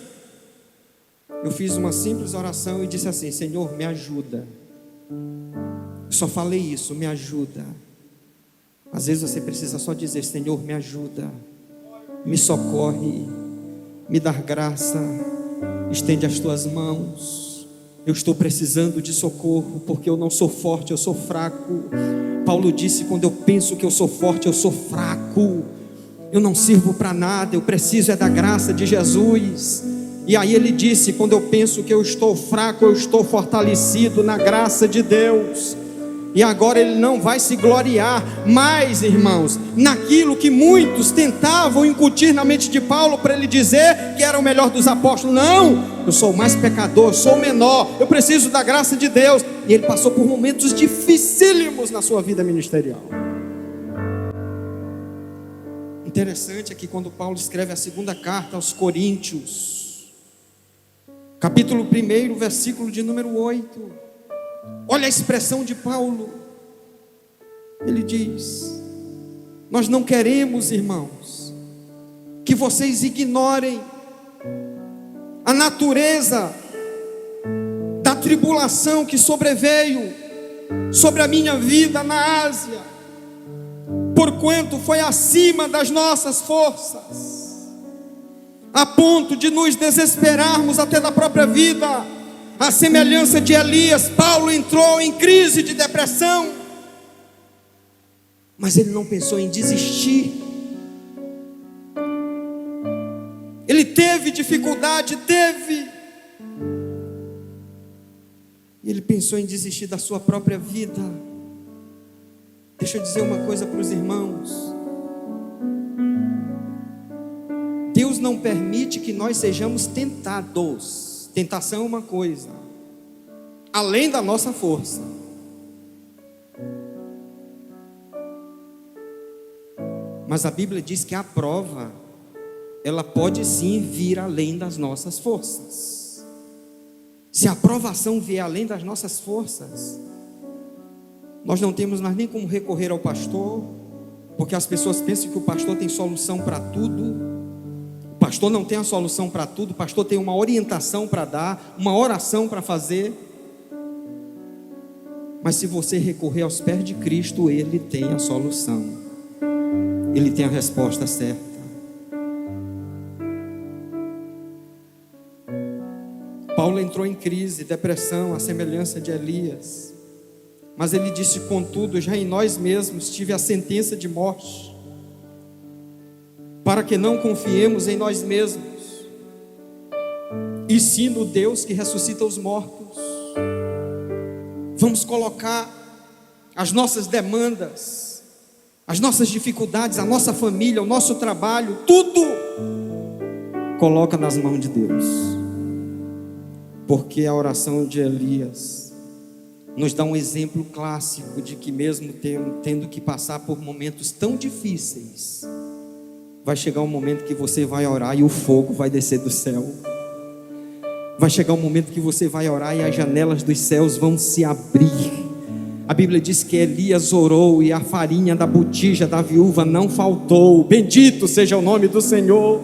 [SPEAKER 6] eu fiz uma simples oração e disse assim: Senhor, me ajuda. Eu só falei isso, me ajuda. Às vezes você precisa só dizer: Senhor, me ajuda, me socorre, me dá graça, estende as tuas mãos. Eu estou precisando de socorro, porque eu não sou forte, eu sou fraco. Paulo disse: quando eu penso que eu sou forte, eu sou fraco, eu não sirvo para nada, eu preciso é da graça de Jesus. E aí ele disse: quando eu penso que eu estou fraco, eu estou fortalecido na graça de Deus. E agora ele não vai se gloriar mais, irmãos, naquilo que muitos tentavam incutir na mente de Paulo, para ele dizer que era o melhor dos apóstolos. Não, eu sou o mais pecador, sou o menor, eu preciso da graça de Deus. E ele passou por momentos dificílimos na sua vida ministerial. Interessante é que quando Paulo escreve a segunda carta aos Coríntios, capítulo 1, versículo de número 8, olha a expressão de Paulo. Ele diz: nós não queremos, irmãos, que vocês ignorem a natureza da tribulação que sobreveio sobre a minha vida na Ásia, porquanto foi acima das nossas forças, a ponto de nos desesperarmos até da própria vida. À semelhança de Elias, Paulo entrou em crise de depressão, mas ele não pensou em desistir. Ele teve dificuldade, ele pensou em desistir da sua própria vida. Deixa eu dizer uma coisa para os irmãos: Deus não permite que nós sejamos tentados. Tentação é uma coisa, além da nossa força. Mas a Bíblia diz que a prova, ela pode sim vir além das nossas forças. Se a provação vier além das nossas forças, nós não temos mais nem como recorrer ao pastor, porque as pessoas pensam que o pastor tem solução para tudo. O pastor não tem a solução para tudo. O pastor tem uma orientação para dar, uma oração para fazer. Mas se você recorrer aos pés de Cristo, Ele tem a solução, Ele tem a resposta certa. Paulo entrou em crise, depressão, à semelhança de Elias. Mas ele disse: contudo, já em nós mesmos tive a sentença de morte, para que não confiemos em nós mesmos, e sim no Deus que ressuscita os mortos. Vamos colocar as nossas demandas, as nossas dificuldades, a nossa família, o nosso trabalho, tudo coloca nas mãos de Deus. Porque a oração de Elias nos dá um exemplo clássico de que mesmo tendo que passar por momentos tão difíceis, vai chegar um momento que você vai orar e o fogo vai descer do céu. Vai chegar um momento que você vai orar e as janelas dos céus vão se abrir. A Bíblia diz que Elias orou e a farinha da botija da viúva não faltou. Bendito seja o nome do Senhor.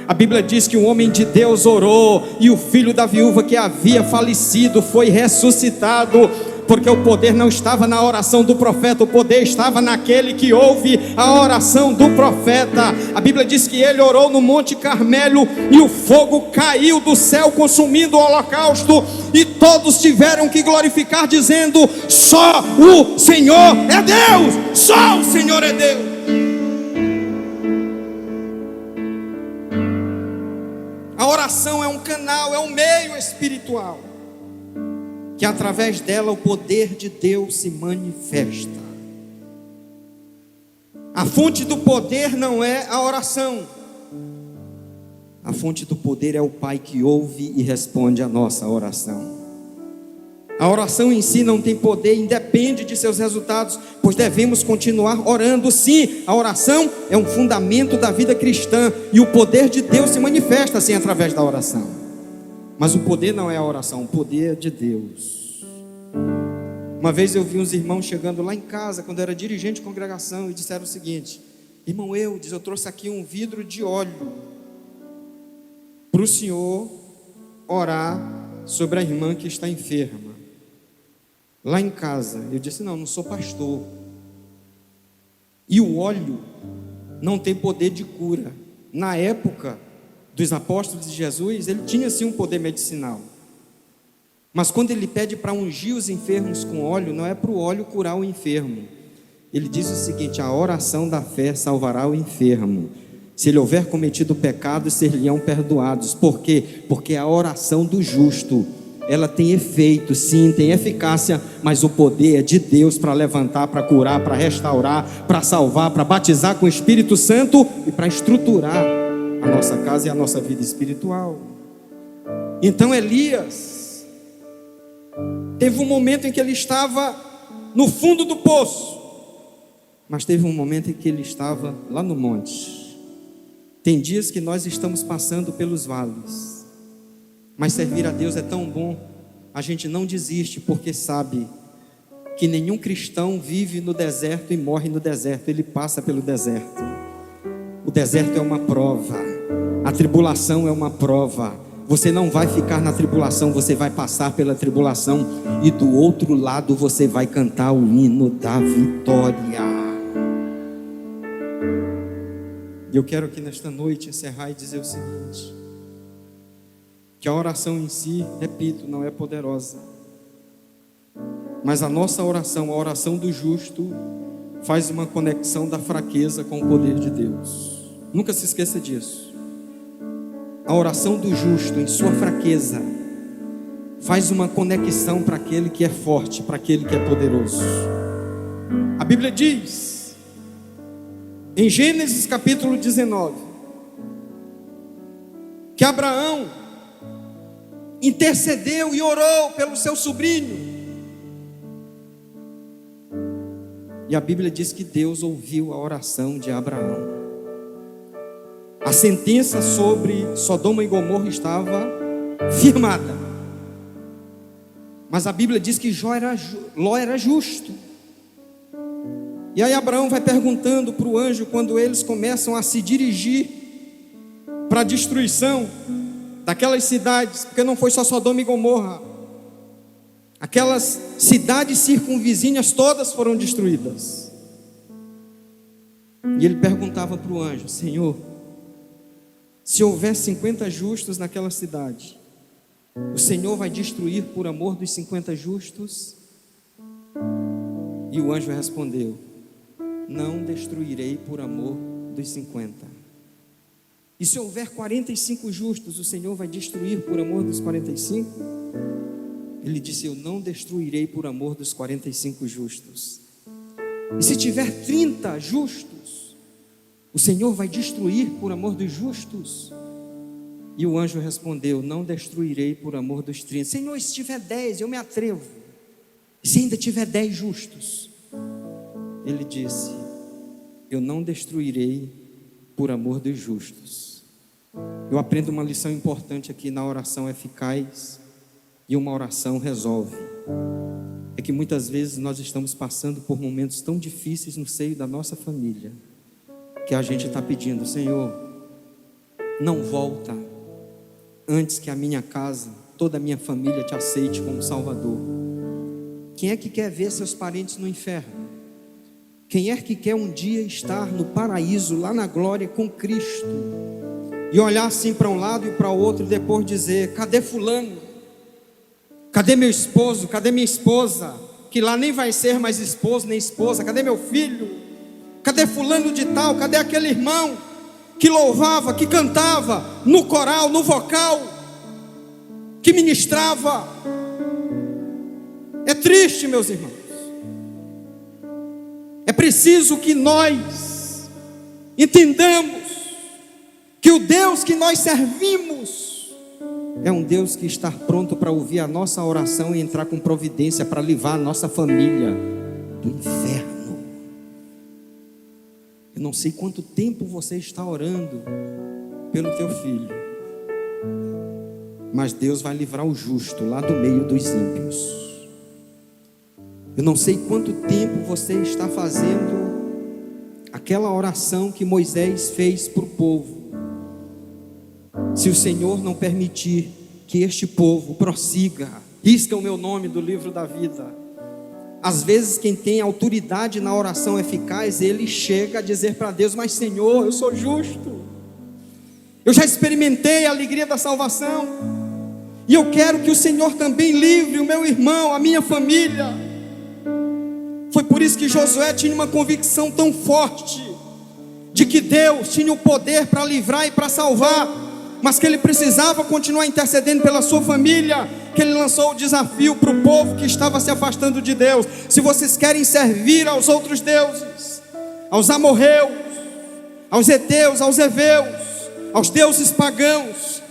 [SPEAKER 6] A Bíblia diz que o homem de Deus orou e o filho da viúva que havia falecido foi ressuscitado, porque o poder não estava na oração do profeta, o poder estava naquele que ouve a oração do profeta. A Bíblia diz que ele orou no Monte Carmelo e o fogo caiu do céu consumindo o holocausto, e todos tiveram que glorificar dizendo: só o Senhor é Deus, só o Senhor é Deus. A oração é um canal, é um meio espiritual, que através dela o poder de Deus se manifesta. A fonte do poder não é a oração. A fonte do poder é o Pai que ouve e responde a nossa oração. A oração em si não tem poder, independe de seus resultados, pois devemos continuar orando. Sim, a oração é um fundamento da vida cristã, e o poder de Deus se manifesta assim através da oração. Mas o poder não é a oração, o poder é de Deus. Uma vez eu vi uns irmãos chegando lá em casa, quando eu era dirigente de congregação, e disseram o seguinte: irmão Eudes, eu trouxe aqui um vidro de óleo para o senhor orar sobre a irmã que está enferma lá em casa. Eu disse: não sou pastor, e o óleo não tem poder de cura. Na época dos apóstolos de Jesus, ele tinha sim um poder medicinal, mas quando ele pede para ungir os enfermos com óleo, não é para o óleo curar o enfermo. Ele diz o seguinte: a oração da fé salvará o enfermo. Se ele houver cometido pecado, ser-lhe-ão perdoados. Por quê? Porque a oração do justo ela tem efeito, sim, tem eficácia, mas o poder é de Deus para levantar, para curar, para restaurar, para salvar, para batizar com o Espírito Santo e para estruturar a nossa casa e a nossa vida espiritual. Então Elias teve um momento em que ele estava no fundo do poço, mas teve um momento em que ele estava lá no monte. Tem dias que nós estamos passando pelos vales, mas servir a Deus é tão bom. A gente não desiste, porque sabe que nenhum cristão vive no deserto e morre no deserto. Ele passa pelo deserto. O deserto é uma prova, a tribulação é uma prova. Você não vai ficar na tribulação, você vai passar pela tribulação, e do outro lado você vai cantar o hino da vitória. E eu quero aqui nesta noite encerrar e dizer o seguinte: que a oração em si, repito, não é poderosa, mas a nossa oração, a oração do justo, faz uma conexão da fraqueza com o poder de Deus. Nunca se esqueça disso. A oração do justo em sua fraqueza faz uma conexão para aquele que é forte, para aquele que é poderoso. A Bíblia diz em Gênesis capítulo 19 que Abraão intercedeu e orou pelo seu sobrinho, e a Bíblia diz que Deus ouviu a oração de Abraão. A sentença sobre Sodoma e Gomorra estava firmada, mas a Bíblia diz que Ló era justo. E aí Abraão vai perguntando para o anjo, quando eles começam a se dirigir para a destruição daquelas cidades, porque não foi só Sodoma e Gomorra, aquelas cidades circunvizinhas todas foram destruídas. E ele perguntava para o anjo: Senhor, se houver 50 justos naquela cidade, o Senhor vai destruir por amor dos 50 justos? E o anjo respondeu: não destruirei por amor dos 50. E se houver 45 justos, o Senhor vai destruir por amor dos 45? Ele disse: eu não destruirei por amor dos 45 justos. E se tiver 30 justos, o Senhor vai destruir por amor dos justos? E o anjo respondeu: não destruirei por amor dos 30. Senhor, se tiver 10, eu me atrevo. E se ainda tiver 10 justos? Ele disse: eu não destruirei por amor dos justos. Eu aprendo uma lição importante aqui na oração eficaz, e uma oração resolve. É que muitas vezes nós estamos passando por momentos tão difíceis no seio da nossa família, que a gente está pedindo: Senhor, não volta antes que a minha casa, toda a minha família te aceite como Salvador. Quem é que quer ver seus parentes no inferno? Quem é que quer um dia estar no paraíso, lá na glória com Cristo, e olhar assim para um lado e para o outro, e depois dizer: cadê fulano? Cadê meu esposo? Cadê minha esposa? Que lá nem vai ser mais esposo nem esposa. Cadê meu filho? Cadê fulano de tal? Cadê aquele irmão que louvava, que cantava no coral, no vocal, que ministrava? É triste, meus irmãos. É preciso que nós entendamos que o Deus que nós servimos é um Deus que está pronto para ouvir a nossa oração e entrar com providência para livrar a nossa família do inferno. Eu não sei quanto tempo você está orando pelo teu filho, mas Deus vai livrar o justo lá do meio dos ímpios. Eu não sei quanto tempo você está fazendo aquela oração que Moisés fez para o povo. Se o Senhor não permitir que este povo prossiga, risca o meu nome do livro da vida. Às vezes quem tem autoridade na oração eficaz, ele chega a dizer para Deus: mas Senhor, eu sou justo, eu já experimentei a alegria da salvação, e eu quero que o Senhor também livre o meu irmão, a minha família. Foi por isso que Josué tinha uma convicção tão forte de que Deus tinha o poder para livrar e para salvar. mas que ele precisava continuar intercedendo pela sua família, que ele lançou o desafio para o povo que estava se afastando de Deus: se vocês querem servir aos outros deuses, aos amorreus, aos heteus, aos heveus, aos deuses pagãos,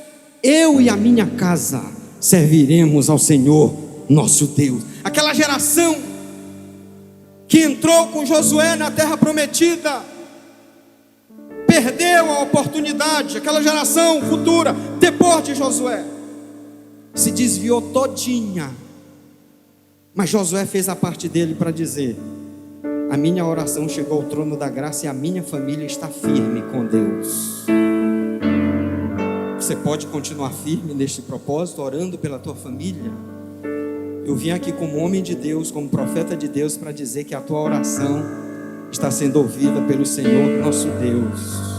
[SPEAKER 6] eu e a minha casa serviremos ao Senhor nosso Deus. Aquela geração que entrou com Josué na terra prometida perdeu a oportunidade. Aquela geração futura, depois de Josué, se desviou todinha, mas Josué fez a parte dele para dizer: a minha oração chegou ao trono da graça e a minha família está firme com Deus. Você pode continuar firme neste propósito, orando pela tua família? Eu vim aqui como homem de Deus, como profeta de Deus, para dizer que a tua oração está sendo ouvida pelo Senhor nosso Deus.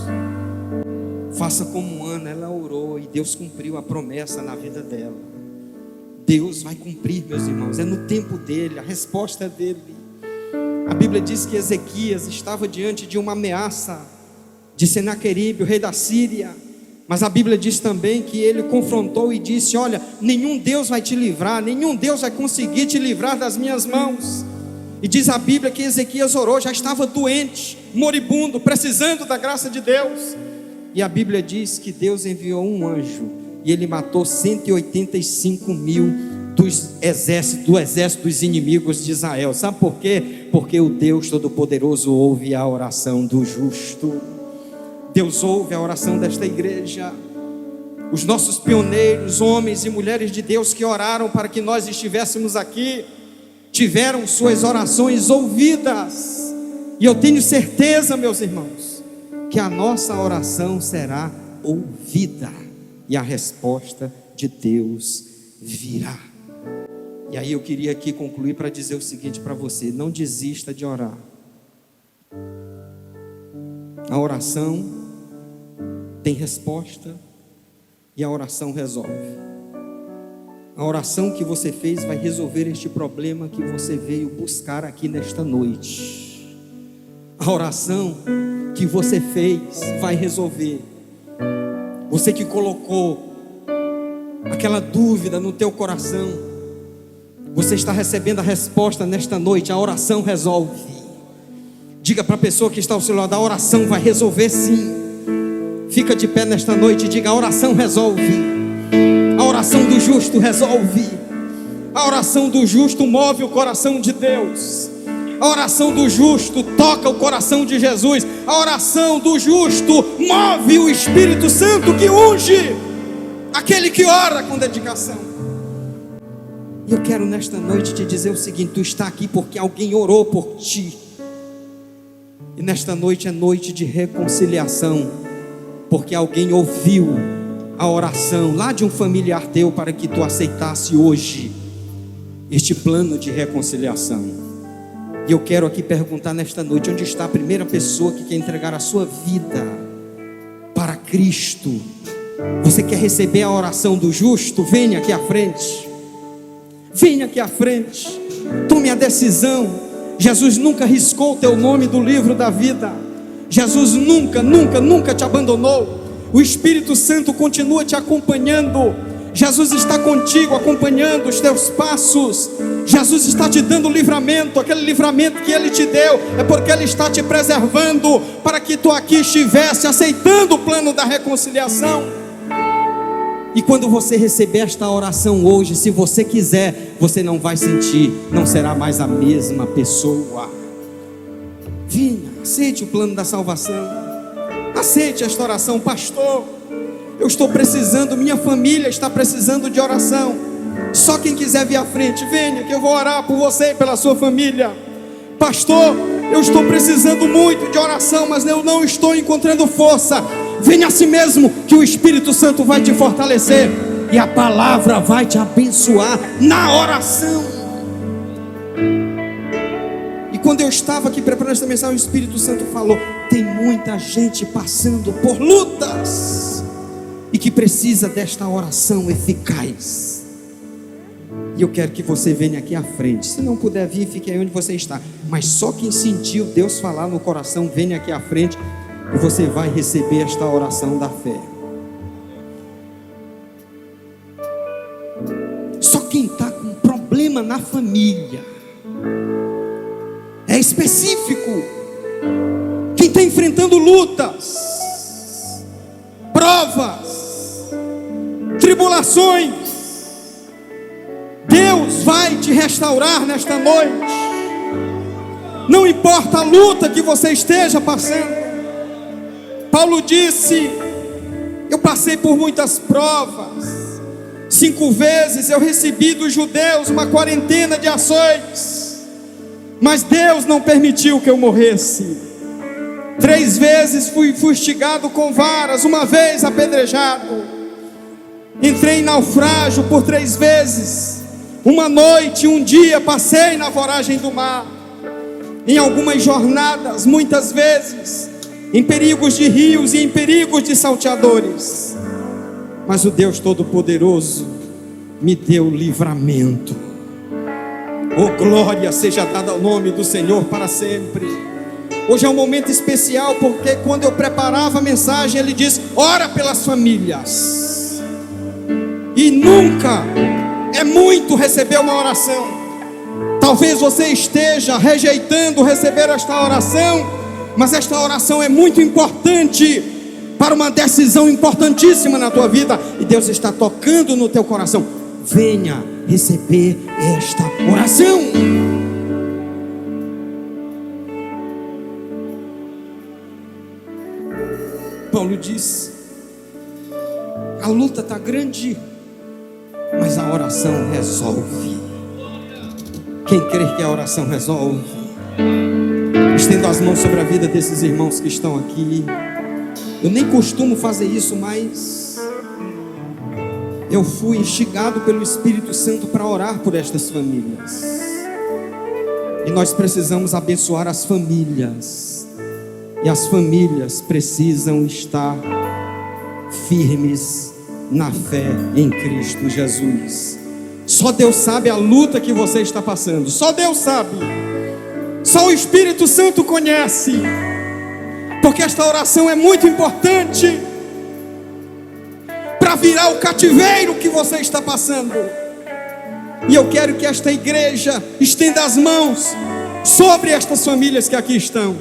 [SPEAKER 6] Faça como Ana, ela orou e Deus cumpriu a promessa na vida dela. Deus vai cumprir, meus irmãos, é no tempo dele, a resposta é dele. A Bíblia diz que Ezequias estava diante de uma ameaça de Senaqueribe, o rei da Síria, mas a Bíblia diz também que ele confrontou e disse: olha, nenhum Deus vai te livrar, nenhum Deus vai conseguir te livrar das minhas mãos. E diz a Bíblia que Ezequias orou, já estava doente, moribundo, precisando da graça de Deus. E a Bíblia diz que Deus enviou um anjo e ele matou 185 mil do exército dos inimigos de Israel. Sabe por quê? Porque o Deus Todo-Poderoso ouve a oração do justo. Deus ouve a oração desta igreja. Os nossos pioneiros, homens e mulheres de Deus que oraram para que nós estivéssemos aqui, tiveram suas orações ouvidas. E eu tenho certeza, meus irmãos, que a nossa oração será ouvida e a resposta de Deus virá. E aí eu queria aqui concluir para dizer o seguinte para você: não desista de orar. A oração tem resposta e a oração resolve. A oração que você fez vai resolver este problema que você veio buscar aqui nesta noite. A oração que você fez vai resolver. Você que colocou aquela dúvida no teu coração, você está recebendo a resposta nesta noite. A oração resolve. Diga para a pessoa que está ao seu lado: a oração vai resolver sim. Fica de pé nesta noite e diga: a oração resolve. A oração do justo resolve. A oração do justo move o coração de Deus. A oração do justo toca o coração de Jesus. A oração do justo move o Espírito Santo que unge aquele que ora com dedicação. E eu quero nesta noite te dizer o seguinte: tu está aqui porque alguém orou por ti. E nesta noite é noite de reconciliação, porque alguém ouviu a oração lá de um familiar teu para que tu aceitasse hoje este plano de reconciliação. E eu quero aqui perguntar nesta noite: onde está a primeira pessoa que quer entregar a sua vida para Cristo? Você quer receber a oração do justo? Venha aqui à frente. Venha aqui à frente. Tome a decisão. Jesus nunca riscou o teu nome do livro da vida. Jesus nunca te abandonou. O Espírito Santo continua te acompanhando. Jesus está contigo, acompanhando os teus passos. Jesus está te dando livramento. Aquele livramento que Ele te deu é porque Ele está te preservando, para que tu aqui estivesse aceitando o plano da reconciliação. E quando você receber esta oração hoje, se você quiser, você não vai sentir, não será mais a mesma pessoa. Venha, aceite o plano da salvação. Aceite esta oração. Pastor, eu estou precisando, minha família está precisando de oração. Só quem quiser vir à frente, venha que eu vou orar por você e pela sua família. Pastor, eu estou precisando muito de oração, mas eu não estou encontrando força. Venha a si mesmo, que o Espírito Santo vai te fortalecer e a palavra vai te abençoar na oração. E quando eu estava aqui preparando esta mensagem, o Espírito Santo falou: tem muita gente passando por lutas e que precisa desta oração eficaz. E eu quero que você venha aqui à frente. Se não puder vir, fique aí onde você está. Mas só quem sentiu Deus falar no coração, venha aqui à frente e você vai receber esta oração da fé. específico. Quem está enfrentando lutas, provas, tribulações, Deus vai te restaurar nesta noite. Não importa a luta que você esteja passando. Paulo disse: eu passei por muitas provas. 5 vezes eu recebi dos judeus uma quarentena de açoites, mas Deus não permitiu que eu morresse. 3 vezes fui fustigado com varas, 1 vez apedrejado. Entrei em naufrágio por 3 vezes. 1 noite, 1 dia passei na voragem do mar. Em algumas jornadas, muitas vezes, em perigos de rios e em perigos de salteadores. Mas o Deus Todo-Poderoso me deu livramento. Oh, glória seja dada ao nome do Senhor para sempre. Hoje é um momento especial, porque quando eu preparava a mensagem, ele diz: ora pelas famílias. E nunca é muito receber uma oração. Talvez você esteja rejeitando receber esta oração, mas esta oração é muito importante para uma decisão importantíssima na tua vida, e Deus está tocando no teu coração. Venha receber esta oração. Paulo diz: a luta está grande, mas a oração resolve. Quem crê que a oração resolve? Estendo as mãos sobre a vida desses irmãos que estão aqui. Eu nem costumo fazer isso, mas eu fui instigado pelo Espírito Santo para orar por estas famílias. E nós precisamos abençoar as famílias. E as famílias precisam estar firmes na fé em Cristo Jesus. Só Deus sabe a luta que você está passando. Só Deus sabe. Só o Espírito Santo conhece. Porque esta oração é muito importante para virar o cativeiro que você está passando. E eu quero que esta igreja estenda as mãos sobre estas famílias que aqui estão.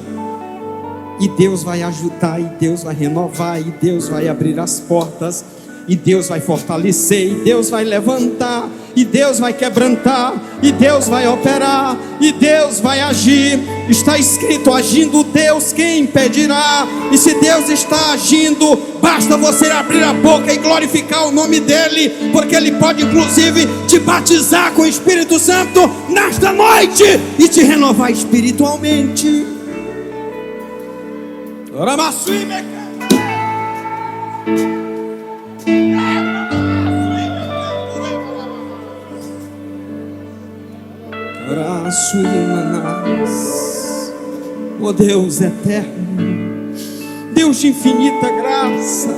[SPEAKER 6] E Deus vai ajudar, e Deus vai renovar, e Deus vai abrir as portas, e Deus vai fortalecer, e Deus vai levantar, e Deus vai quebrantar, e Deus vai operar, e Deus vai agir. Está escrito: agindo Deus, quem impedirá? E se Deus está agindo, basta você abrir a boca e glorificar o nome dEle, porque Ele pode inclusive te batizar com o Espírito Santo nesta noite e te renovar espiritualmente. Oh Deus eterno, Deus de infinita graça,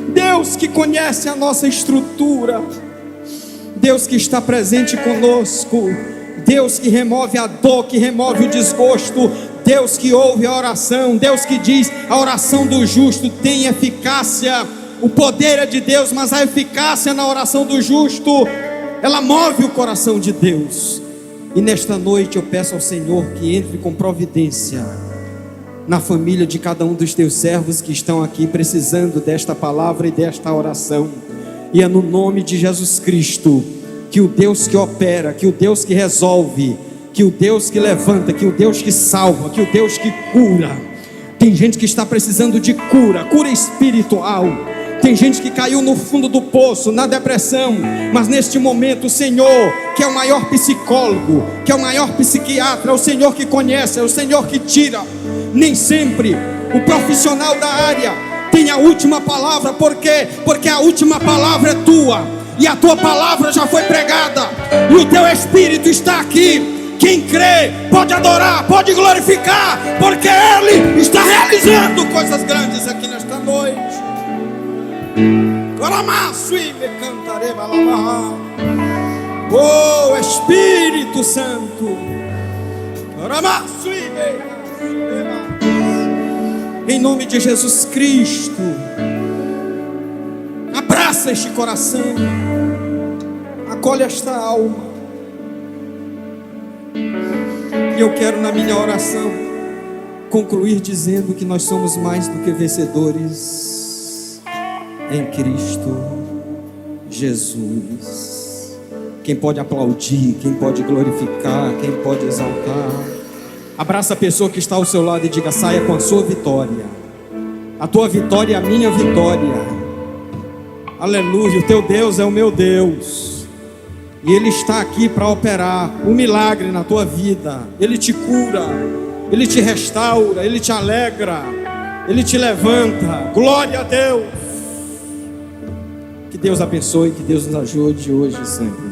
[SPEAKER 6] Deus que conhece a nossa estrutura, Deus que está presente conosco, Deus que remove a dor, que remove o desgosto, Deus que ouve a oração, Deus que diz: a oração do justo tem eficácia. O poder é de Deus, mas a eficácia na oração do justo, ela move o coração de Deus. E nesta noite eu peço ao Senhor que entre com providência na família de cada um dos teus servos que estão aqui precisando desta palavra e desta oração. E é no nome de Jesus Cristo que o Deus que opera, que o Deus que resolve, que o Deus que levanta, que o Deus que salva, que o Deus que cura. Tem gente que está precisando de cura, cura espiritual. Tem gente que caiu no fundo do poço, na depressão, mas neste momento o Senhor, que é o maior psicólogo, que é o maior psiquiatra, é o Senhor que conhece, é o Senhor que tira. Nem sempre o profissional da área tem a última palavra. Por quê? Porque a última palavra é tua, e a tua palavra já foi pregada, e o teu Espírito está aqui. Quem crê pode adorar, pode glorificar, porque Ele está realizando coisas grandes aqui nesta noite. Oh Espírito Santo, em nome de Jesus Cristo, abraça este coração, acolhe esta alma. E eu quero, na minha oração, concluir dizendo que nós somos mais do que vencedores em Cristo Jesus. Quem pode aplaudir, quem pode glorificar, quem pode exaltar. Abraça a pessoa que está ao seu lado e diga: saia com a sua vitória. A tua vitória é a minha vitória. Aleluia, o teu Deus é o meu Deus. E Ele está aqui para operar um milagre na tua vida. Ele te cura, Ele te restaura, Ele te alegra, Ele te levanta. Glória a Deus. Que Deus abençoe, que Deus nos ajude hoje e sempre.